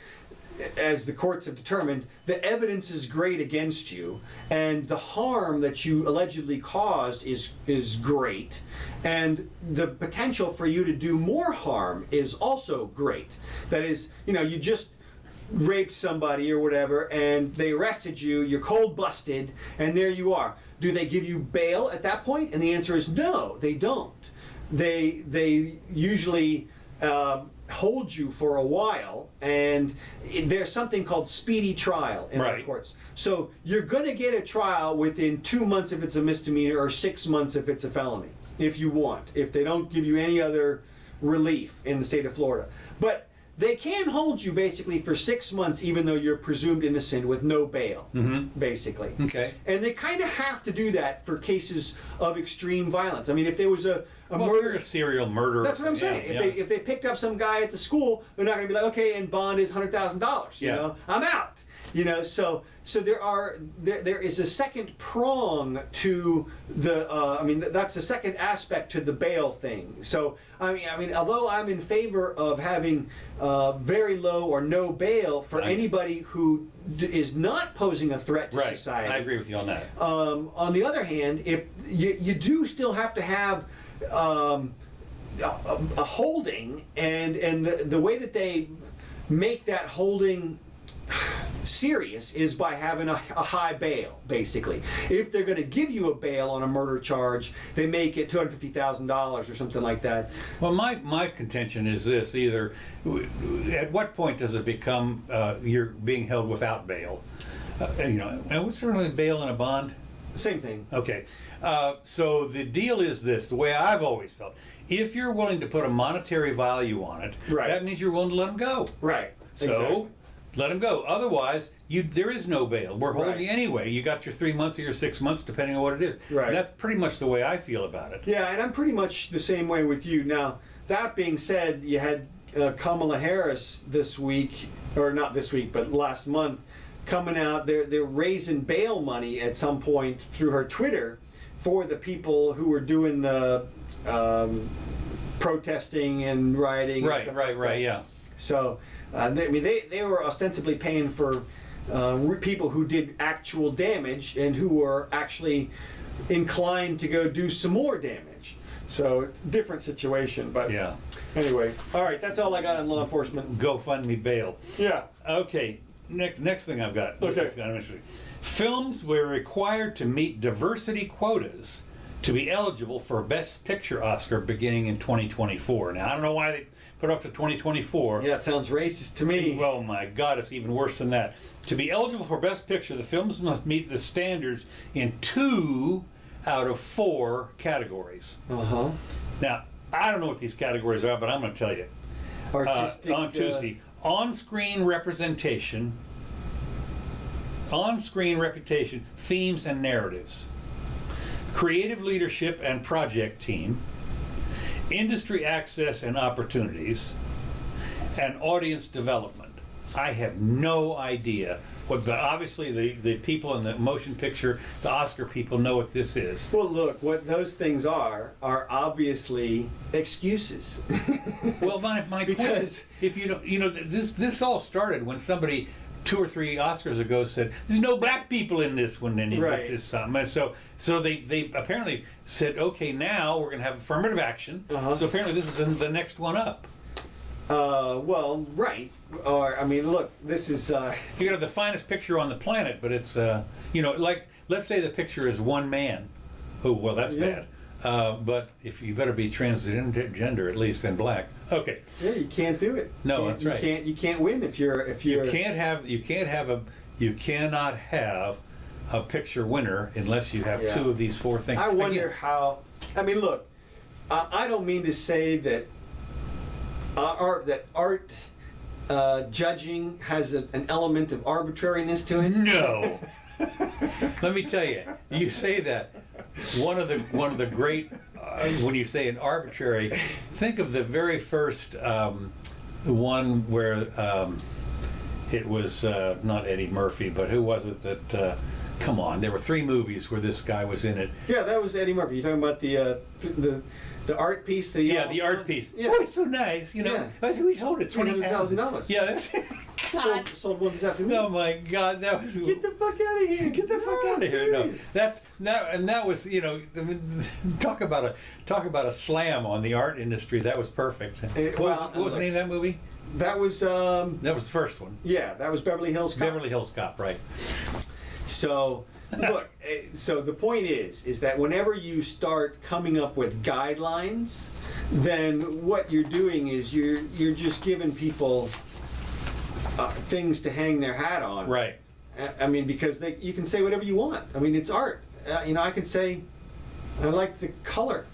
as the courts have determined, the evidence is great against you, and the harm that you allegedly caused is great, and the potential for you to do more harm is also great. That is, you just raped somebody or whatever, and they arrested you, you're cold busted, and there you are. Do they give you bail at that point? And the answer is no, they don't. They usually hold you for a while, and there's something called speedy trial in our courts. So you're going to get a trial within 2 months if it's a misdemeanor or 6 months if it's a felony, if you want, if they don't give you any other relief in the state of Florida. But they can hold you basically for 6 months even though you're presumed innocent with no bail, basically. Okay. And they kind of have to do that for cases of extreme violence. I mean, if there was a murder, if you're a serial murderer. that's what I'm saying. If they picked up some guy at the school, they're not going to be like, okay, and bond is $100,000. You know, I'm out. So there is a second prong to the. That's the second aspect to the bail thing. So I mean, although I'm in favor of having very low or no bail for anybody who is not posing a threat to society. I agree with you on that. On the other hand, if you do still have to have a holding, and the way that they make that holding serious is by having a high bail, basically. If they're going to give you a bail on a murder charge, they make it $250,000 or something like that. Well, my contention is this: either at what point does it become you're being held without bail? And what's really bail and a bond? Same thing. Okay, so the deal is this: the way I've always felt, if you're willing to put a monetary value on it, that means you're willing to let them go. Right. So. Exactly. Let them go. Otherwise, there is no bail. We're holding you anyway. You got your 3 months or your 6 months, depending on what it is. Right. And that's pretty much the way I feel about it. Yeah, and I'm pretty much the same way with you. Now, that being said, you had Kamala Harris this week, or not this week, but last month, coming out. They're raising bail money at some point through her Twitter for the people who were doing the protesting and rioting. And stuff like that. Yeah. So, they were ostensibly paying for people who did actual damage and who were actually inclined to go do some more damage. So, it's a different situation. But anyway, all right, that's all I got on law enforcement. GoFundMe bail. Yeah. Okay, next thing I've got. Okay. This is kind of interesting. Films were required to meet diversity quotas to be eligible for a Best Picture Oscar beginning in 2024. Now, I don't know why they put off to 2024. Yeah, it sounds racist to me. Well, my God, it's even worse than that. To be eligible for Best Picture, the films must meet the standards in 2 out of 4 categories. Uh-huh. Now, I don't know what these categories are, but I'm going to tell you. Artistic. On Tuesday, on-screen representation, themes and narratives, creative leadership and project team, industry access and opportunities, and audience development. I have no idea what, but obviously the people in the motion picture, the Oscar people, know what this is. Well, look, what those things are obviously excuses. Well, my point is, if you don't, this all started when somebody 2 or 3 Oscars ago said there's no black people in this one, and he Right. looked at something. And so they apparently said, okay, now we're going to have affirmative action. So apparently this is the next one up. Well, right. Or I mean, look, this is. You could have the finest picture on the planet, but it's like let's say the picture is one man. Oh well, that's Yeah. bad. But if you better be transgender at least and black. Okay. Yeah, you can't do it. No, that's right. You can't win if you're. You cannot have a picture winner unless you have 2 of these 4 things. I wonder Again, how. I mean, look, I don't mean to say that art judging has an element of arbitrariness to it. No. Let me tell you, you say that one of the great when you say an arbitrary, think of the very first one where it was not Eddie Murphy, but who was it that? Come on, there were 3 movies where this guy was in it. Yeah, that was Eddie Murphy. You're talking about the art piece that he Yeah, the art piece. Yeah. Oh, it's so nice, you know. Yeah. We sold it $20,000. Yeah, that's Sold one this afternoon. oh my God, that was Get the fuck out of here! Get the fuck out of here! No, that was I mean, talk about a slam on the art industry. That was perfect. What was the name of that movie? That was That was the first one. yeah, that was Beverly Hills Cop. Beverly Hills Cop, right? So look, so the point is that whenever you start coming up with guidelines, then what you're doing is you're just giving people things to hang their hat on. Right. I mean, because you can say whatever you want. I mean, it's art. I can say, I like the color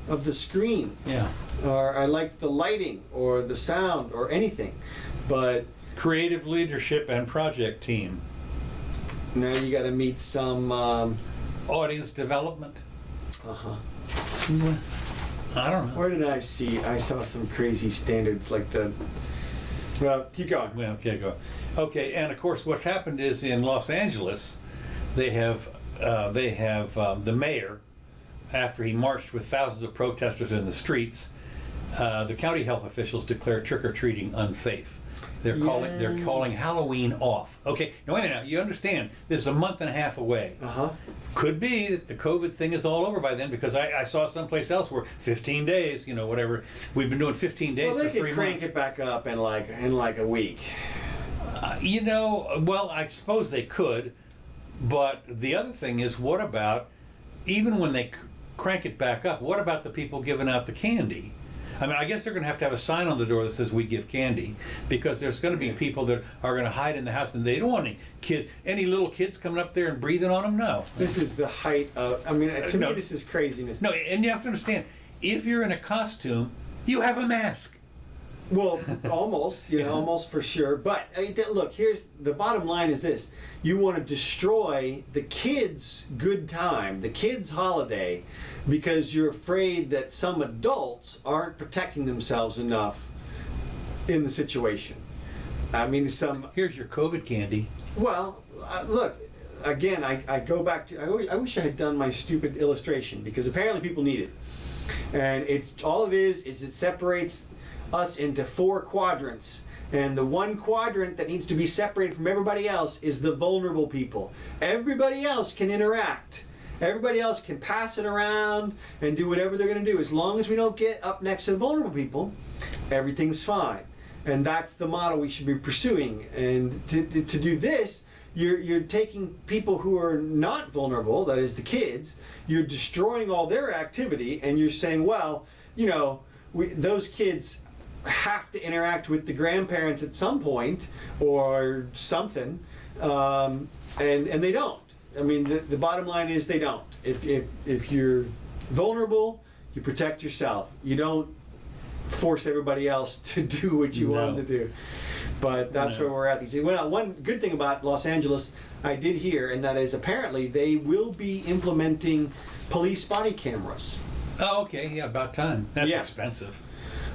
of the screen. Yeah. Or I like the lighting or the sound or anything. But Creative leadership and project team. now you got to meet some. Audience development. I don't know. Where did I see? I saw some crazy standards like the. Well, keep going. Well, okay, go. Okay, and of course, what's happened is in Los Angeles, they have the mayor, after he marched with thousands of protesters in the streets, the county health officials declared trick-or-treating unsafe. They're calling Halloween off. Okay, now wait a minute. Now, you understand this is a month and a half away. Could be that the COVID thing is all over by then, because I saw someplace else where 15 days, whatever. We've been doing 15 days Well, for they 3 could months. crank it back up in like a week. Well, I suppose they could, but the other thing is, what about, even when they crank it back up, what about the people giving out the candy? I mean, I guess they're going to have a sign on the door that says we give candy, because there's going to be people that are going to hide in the house, and they don't want any little kids coming up there and breathing on them. No. This is the height of. I mean, to me, this is craziness. No, and you have to understand, if you're in a costume, you have a mask. Well, almost, almost for sure. But look, here's the bottom line: is this: you want to destroy the kids' good time, the kids' holiday, because you're afraid that some adults aren't protecting themselves enough in the situation. I mean, Here's your COVID candy. Well, look, again, I go back to. I wish I had done my stupid illustration, because apparently people need it, and it's all it is it separates us into 4 quadrants, and the one quadrant that needs to be separated from everybody else is the vulnerable people. Everybody else can interact. Everybody else can pass it around and do whatever they're going to do. As long as we don't get up next to the vulnerable people, everything's fine. And that's the model we should be pursuing. And to do this, you're taking people who are not vulnerable, that is the kids, you're destroying all their activity, and you're saying, well, those kids have to interact with the grandparents at some point or something, and they don't. I mean, the bottom line is they don't. If you're vulnerable, you protect yourself. You don't force everybody else to do what you want them to do. But that's where we're at these days. Well, one good thing about Los Angeles I did hear, and that is apparently they will be implementing police body cameras. Oh, okay, yeah, about time. That's expensive.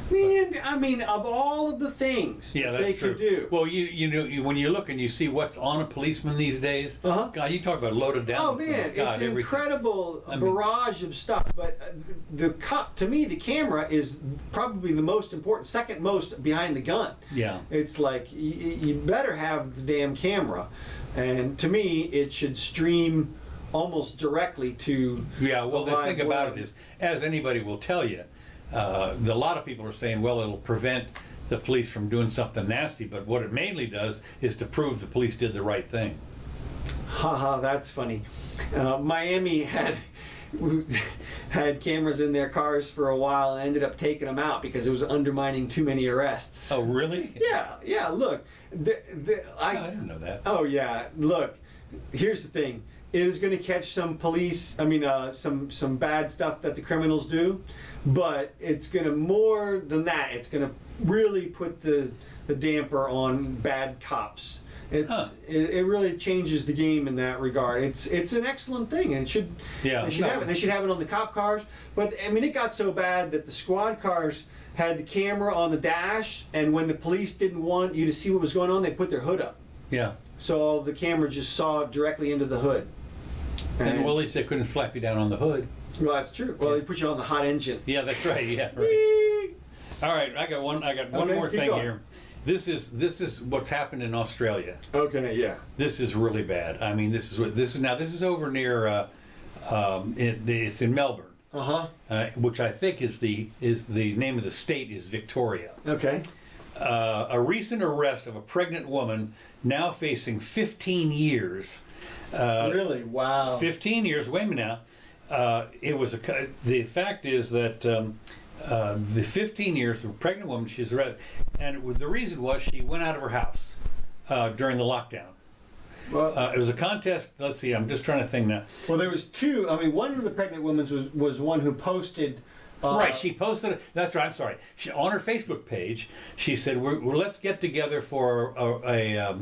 Man, I mean, of all of the things they could do. Well, you know, when you look and you see what's on a policeman these days, God, you talk about loaded down. Oh man, it's an incredible barrage of stuff. But to me, the camera is probably the most important, second most behind the gun. Yeah. It's like you better have the damn camera, and to me, it should stream almost directly to. Yeah. Well, the thing web. about it is, as anybody will tell you. A lot of people are saying, well, it'll prevent the police from doing something nasty, but what it mainly does is to prove the police did the right thing. Haha, that's funny. Miami had cameras in their cars for a while and ended up taking them out because it was undermining too many arrests. Oh, really? Yeah, look. I didn't know that. Oh, yeah, look. Here's the thing. It is going to catch some some bad stuff that the criminals do, but it's going to, more than that, it's going to really put the damper on bad cops. It really changes the game in that regard. It's an excellent thing, and they should have it. They should have it on the cop cars. But I mean, it got so bad that the squad cars had the camera on the dash, and when the police didn't want you to see what was going on, they put their hood up. Yeah. So the camera just saw directly into the hood. And well, at least they couldn't slap you down on the hood. Well, that's true. Well, they put you on the hot engine. Yeah, that's right. Yeah, right. All right, I got one more thing here. This is what's happened in Australia. Okay, yeah. This is really bad. I mean, this is over near. It's in Melbourne. Which I think is the name of the state is Victoria. Okay. A recent arrest of a pregnant woman now facing 15 years. Really? Wow. 15 years. Wait a minute now. The fact is that the 15 years of a pregnant woman, she's arrested, and the reason was she went out of her house during the lockdown. Well, it was a contest. Let's see. I'm just trying to think now. Well, there was two. I mean, one of the pregnant women was one who posted. Right, she posted. That's right. I'm sorry. On her Facebook page, she said, "Let's get together for a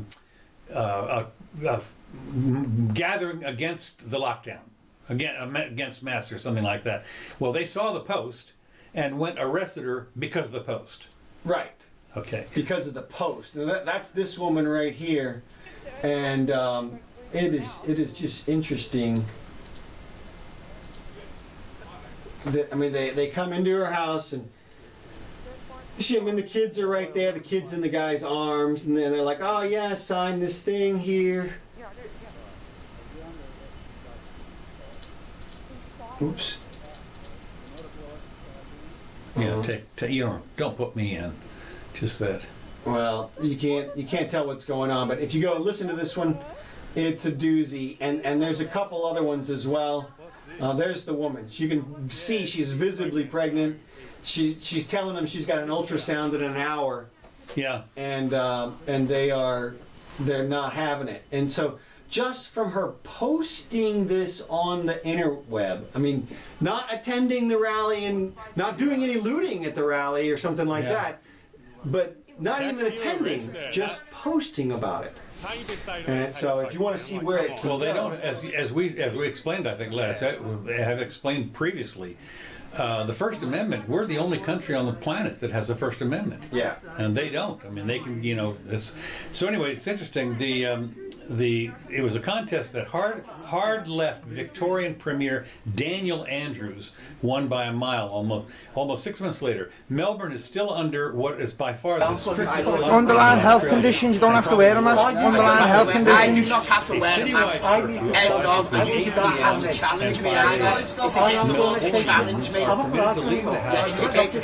gathering against the lockdown, against masks or something like that." Well, they saw the post and arrested her because of the post. Right. Okay. Because of the post. Now that's this woman right here, and it is just interesting. They come into her house and the kids are right there. The kids in the guy's arms, and they're like, "Oh yeah, sign this thing here." Oops. Yeah, don't put me in. Just that. Well, you can't tell what's going on, but if you go and listen to this one, it's a doozy, and there's a couple other ones as well. There's the woman. You can see she's visibly pregnant. She's telling them she's got an ultrasound in an hour. Yeah. And they're not having it. And so just from her posting this on the interweb, I mean, not attending the rally and not doing any looting at the rally or something like that, but not even attending, just posting about it. And so, if you want to see where it can they don't, as we explained, I think, Les, have explained previously. The First Amendment, we're the only country on the planet that has a First Amendment. Yeah. And they don't. I mean, they can, So anyway, it's interesting. It was a contest that hard left Victorian Premier Daniel Andrews won by a mile almost 6 months later. Melbourne is still under what is by far the strictest underlying health conditions. You don't have to wear a mask. Underlying health conditions. I do not have to wear a mask. End of. And you do not have to challenge me either. It's against the law to challenge me.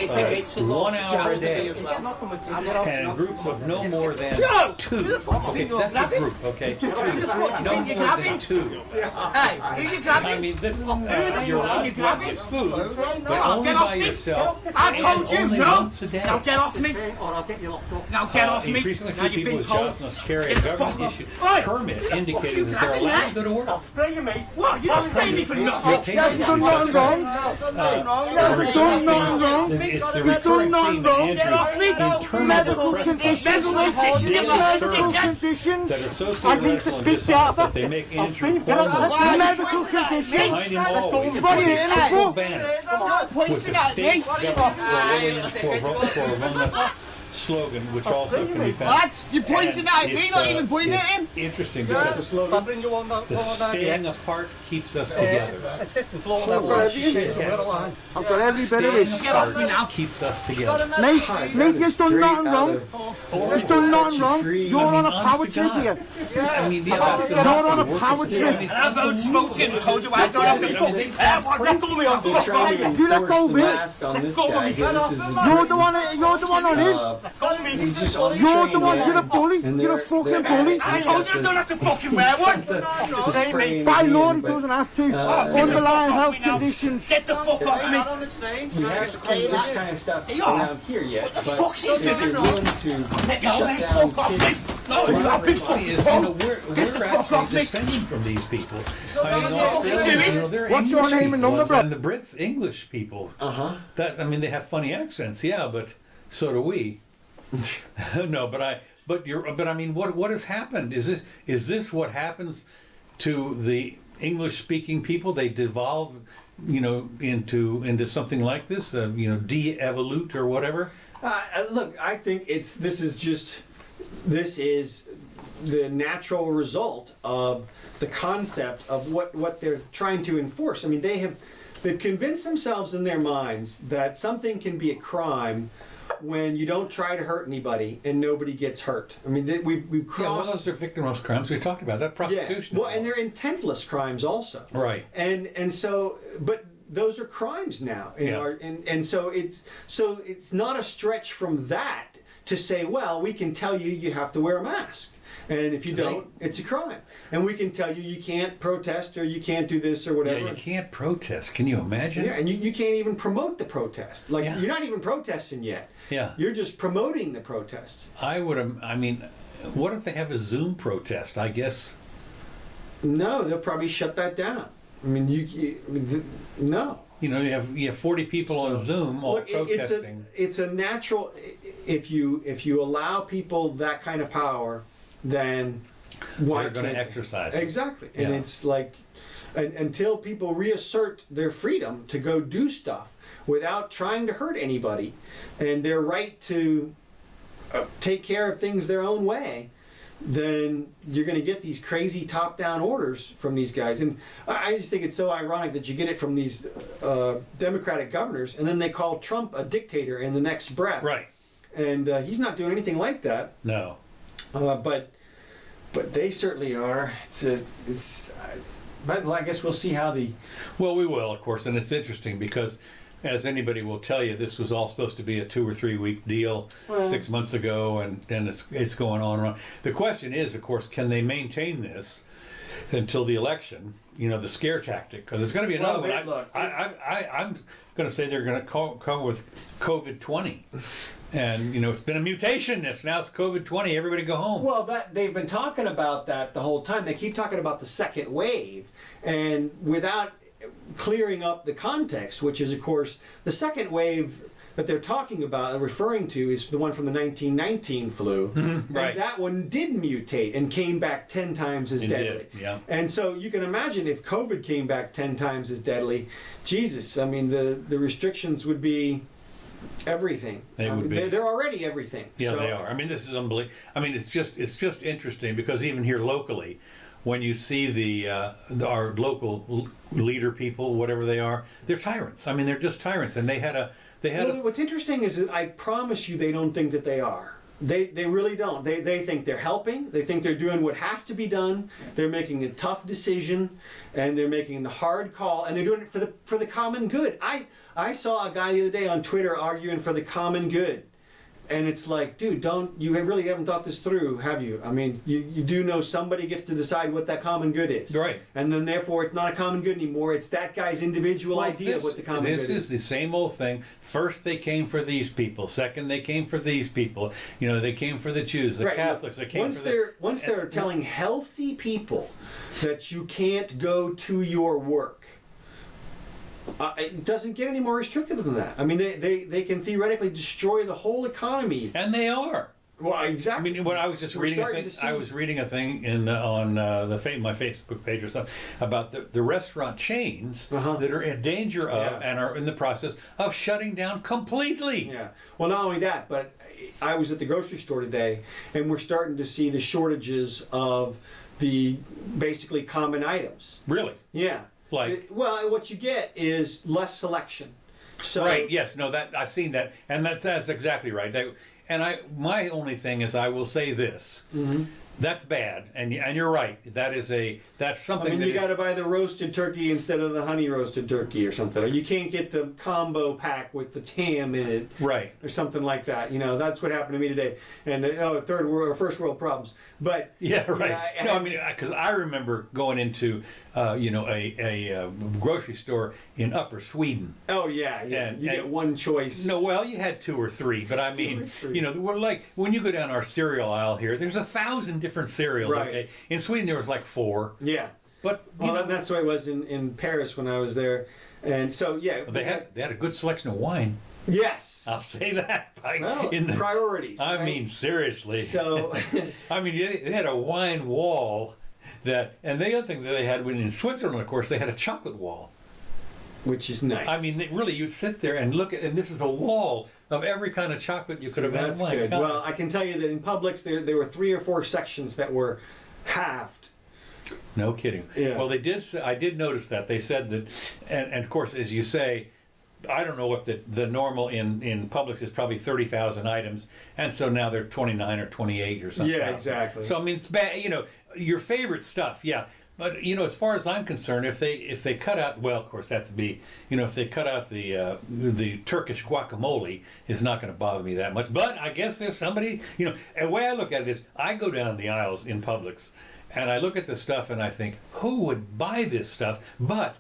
It's against the law to challenge me as well. And groups of no more than two. Okay, that's a group. Okay. No more than two. Hey, who you grabbing? I mean, you're allowed to get food, but only by yourself. I've told you, only no! once a day. Now get off me! Now get off me! Increasingly Now few you've people been with told. jobs must carry a government-issued permit indicating that they're allowed to go to work. Spraying me? What? You're spraying me for nothing? He hasn't done nothing wrong. He hasn't done nothing wrong. It's the He's done recurring nothing theme wrong. in Medical conditions. medical Medical conditions. that I theoretical and dishonest that they make Andrew Cuomo's medical condition. behind him always What are you in it for? banner with the state government Corona slogan, which also can be found. Lads, you're pointing at me, not even pointing at him. Interesting because the slogan. the staying apart keeps us together. I've got every bit of it. Get off me now. Keeps us together. Mate, you've done nothing wrong. You've done nothing wrong. You're on a power honest to trip God. here. I mean, yeah, that's the You're on a workers power do. trip. I mean, it's I've outspoken him, told you I don't have to I go. mean, Let go me on They're trying to You let enforce go the of it. mask on this guy. This is You're the one on him. he's just on You're the one, you're a bully. And You're a they're- fucking they're bully. at it. I told you I don't have to fucking wear one. the spraying By again, law, he but doesn't have to. Underlying health conditions. Get the fuck off me. we haven't seen this kind of stuff around here yet. But fuck's he if they're doing? willing to Take your shut legs down off me. kids, No, What is funny is, we're actually descending from these people. I mean, Australians, they're What's your English name and people, number, bro? and the Brits, English people. That I mean, they have funny accents, yeah, but so do we. No, but I mean, what has happened? Is this what happens to the English-speaking people? They devolve, into something like this, de-evolute or whatever. look, I think this is the natural result of the concept of what they're trying to enforce. I mean, they've convinced themselves in their minds that something can be a crime when you don't try to hurt anybody and nobody gets hurt. I mean, we've crossed. Those are victimless crimes. We talked about that. Prostitution. Yeah. Well, and they're intentless crimes also. Right. And so, but those are crimes now in our and so it's not a stretch from that to say, well, we can tell you have to wear a mask. And if you don't, it's a crime. And we can tell you can't protest or you can't do this or whatever. Yeah, you can't protest. Can you imagine? Yeah, and you can't even promote the protest. Like, you're not even protesting yet. Yeah. You're just promoting the protest. I mean, what if they have a Zoom protest? I guess. No, they'll probably shut that down. I mean, no. You have 40 people on Zoom all protesting. It's a natural. If you allow people that kind of power, then why they're going to can't exercise they? it. Exactly. Yeah. And it's like until people reassert their freedom to go do stuff without trying to hurt anybody and their right to take care of things their own way, then you're going to get these crazy top-down orders from these guys. And I just think it's so ironic that you get it from these Democratic governors, and then they call Trump a dictator in the next breath. Right. And he's not doing anything like that. No. But they certainly are. But I guess we'll see how the. Well, we will, of course, and it's interesting because, as anybody will tell you, this was all supposed to be a 2 or 3 week deal 6 months ago, and it's going on and on. The question is, of course, can they maintain this until the election? The scare tactic, because there's going to be another one. I'm going to say they're going to come with COVID-20. And, it's been a mutation. Now it's COVID-20. Everybody go home. Well, they've been talking about that the whole time. They keep talking about the second wave. And without clearing up the context, which is, of course, the second wave that they're talking about and referring to is the one from the 1919 flu. Right. And that one did mutate and came back 10 times as deadly. Yeah. And so you can imagine if COVID came back 10 times as deadly, Jesus, I mean, the restrictions would be everything. They would be. They're already everything. Yeah, so. they are. I mean, this is unbelievable. I mean, it's just interesting because even here locally, when you see our local leader people, whatever they are, they're tyrants. I mean, they're just tyrants, and What's interesting is that I promise you they don't think that they are. They really don't. They think they're helping. They think they're doing what has to be done. They're making a tough decision, and they're making the hard call, and they're doing it for the common good. I saw a guy the other day on Twitter arguing for the common good. And it's like, dude, you really haven't thought this through, have you? I mean, you do know somebody gets to decide what that common good is. Right. And then therefore it's not a common good anymore. It's that guy's individual idea of what the common good is. This is the same old thing. First they came for these people. Second they came for these people. They came for the Jews, the Catholics. They came once they're telling healthy people that you can't go to your work, it doesn't get any more restrictive than that. I mean, they can theoretically destroy the whole economy. And they are. Well, exactly. I mean, when I was just reading a thing, I was reading a thing on my Facebook page or something about the restaurant chains that are in danger of and are in the process of shutting down completely. Yeah. Well, not only that, but I was at the grocery store today, and we're starting to see the shortages of the basically common items. Really? Yeah. Like? Well, what you get is less selection. So, right. Yes. No. That I've seen that, and that's exactly right. My only thing is, I will say this. That's bad, and you're right. That's something. I mean, you got to buy the roasted turkey instead of the honey roasted turkey or something. Or you can't get the combo pack with the ham in it, right? Or something like that. You know, that's what happened to me today. And third world or first world problems. But yeah, right. I mean, because I remember going into a grocery store in Upper Sweden. Oh yeah. And you get one choice. No, well, you had 2 or 3, but I mean, we're like when you go down our cereal aisle here, there's 1,000 different cereals. Right. Okay, in Sweden there was like 4. Yeah. But that's the way it was in Paris when I was there, and so yeah. They had a good selection of wine. Yes. I'll say that. Priorities. I mean, seriously. So, I mean, they had a wine wall and the other thing that they had in Switzerland, of course, they had a chocolate wall. Which is nice. I mean, really, you'd sit there and look at, and this is a wall of every kind of chocolate you could have had. That's good. Well, I can tell you that in Publix, there were 3 or 4 sections that were halved. No kidding. Yeah. Well, I did notice that. They said that, and of course, as you say, I don't know what the normal in Publix is probably 30,000 items, and so now they're 29 or 28 or something. Yeah, exactly. So I mean, it's bad. Your favorite stuff, yeah. But as far as I'm concerned, if they cut out, well, of course that's if they cut out the Turkish guacamole, it's not going to bother me that much. But I guess there's somebody, and the way I look at it is, I go down the aisles in Publix, and I look at the stuff and I think, who would buy this stuff? But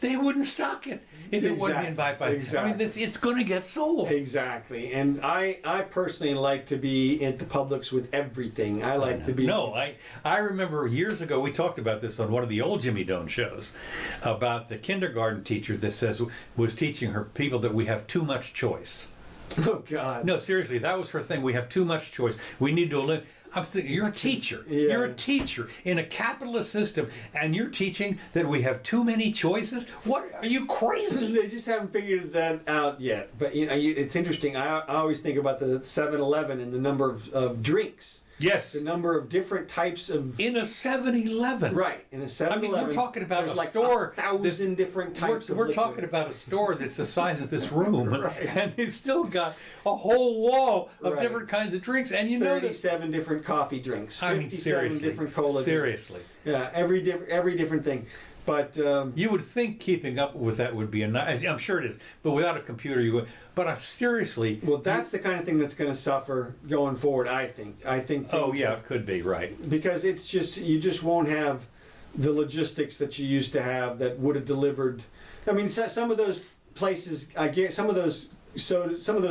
they wouldn't stock it if it wasn't in by. Exactly. I mean, it's going to get sold. Exactly. And I personally like to be at the Publix with everything. I like to be. No, I remember years ago we talked about this on one of the old Jimmy Doane shows about the kindergarten teacher that was teaching her people that we have too much choice. Oh God. No, seriously, that was her thing. We have too much choice. We need to eliminate. I'm thinking, you're a teacher. Yeah. You're a teacher in a capitalist system, and you're teaching that we have too many choices? What? Are you crazy? They just haven't figured that out yet. But it's interesting. I always think about the 7-Eleven and the number of drinks. Yes. The number of different types of... In a 7-Eleven. Right. In a 7-Eleven. I mean, we're talking about a like store... 1,000 different types of We're liquid. talking about a store that's the size of this room. Right. And they've still got a whole wall of different kinds of drinks. And 37 different coffee drinks. 57 different cola seriously. Drinks. Yeah, every different thing. But you would think keeping up with that would be I'm sure it is, but without a computer you would. But seriously, well, that's the kind of thing that's going to suffer going forward. I think. Oh yeah, it could be right. Because it's just you just won't have the logistics that you used to have that would have delivered. I mean, some of those places, I get some of those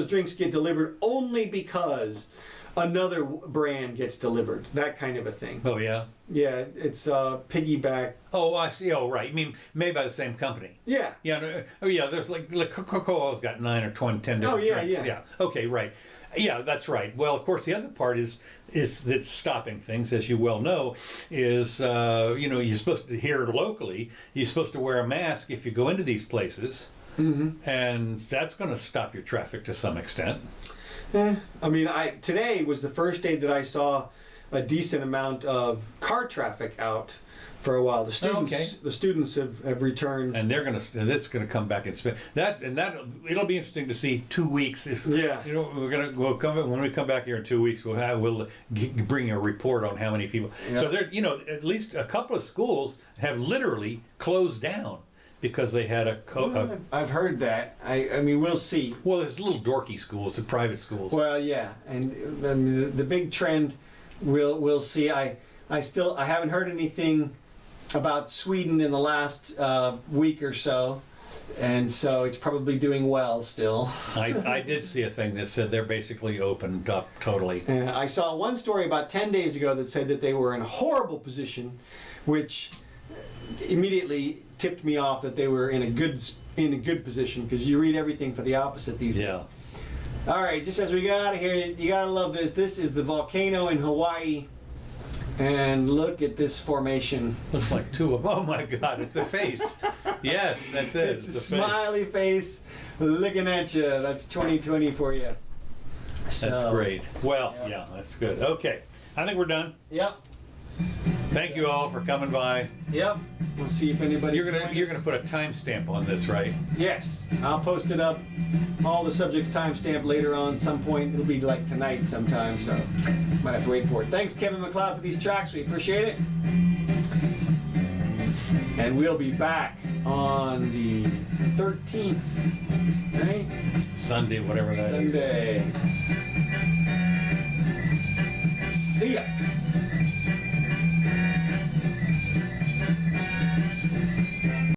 drinks get delivered only because another brand gets delivered. That kind of a thing. Oh yeah. Yeah, it's piggyback. Oh, I see. Oh, right. You mean made by the same company? Yeah. Yeah. No, oh, yeah. There's like Coca-Cola's got 9 or 10 different drinks. Yeah. Okay. Right. Yeah, that's right. Well, of course, the other part is that's stopping things, as you well know, is you're supposed to here locally. You're supposed to wear a mask if you go into these places, and that's going to stop your traffic to some extent. I mean, today was the first day that I saw a decent amount of car traffic out for a while. The students have returned, and this is gonna come back and spin that it'll be interesting to see 2 weeks. We'll come when we come back here in 2 weeks. We'll bring a report on how many people, because at least a couple of schools have literally closed down because they had I've heard that. I mean, we'll see. Well, there's little dorky schools, the private schools. Well, yeah, and I mean, the big trend, we'll see. I haven't heard anything about Sweden in the last week or so, and so it's probably doing well still. I did see a thing that said they're basically opened up totally. I saw one story about 10 days ago that said that they were in a horrible position, which immediately tipped me off that they were in a good position, because you read everything for the opposite these days. All right, just as we get out of here, you gotta love this. This is the volcano in Hawaii. And look at this formation. Looks like two of them. Oh my God, it's a face. Yes, that's it. It's a smiley face looking at you. That's 2020 for you. That's great. Well, yeah, that's good. Okay, I think we're done. Yep. Thank you all for coming by. Yep. We'll see if anybody. You're gonna put a timestamp on this, right? Yes, I'll post it up. All the subjects timestamped later on some point. It'll be like tonight sometime, so might have to wait for it. Thanks, Kevin MacLeod, for these tracks. We appreciate it. And we'll be back on the 13th, right? Sunday, whatever that is. Sunday. See ya.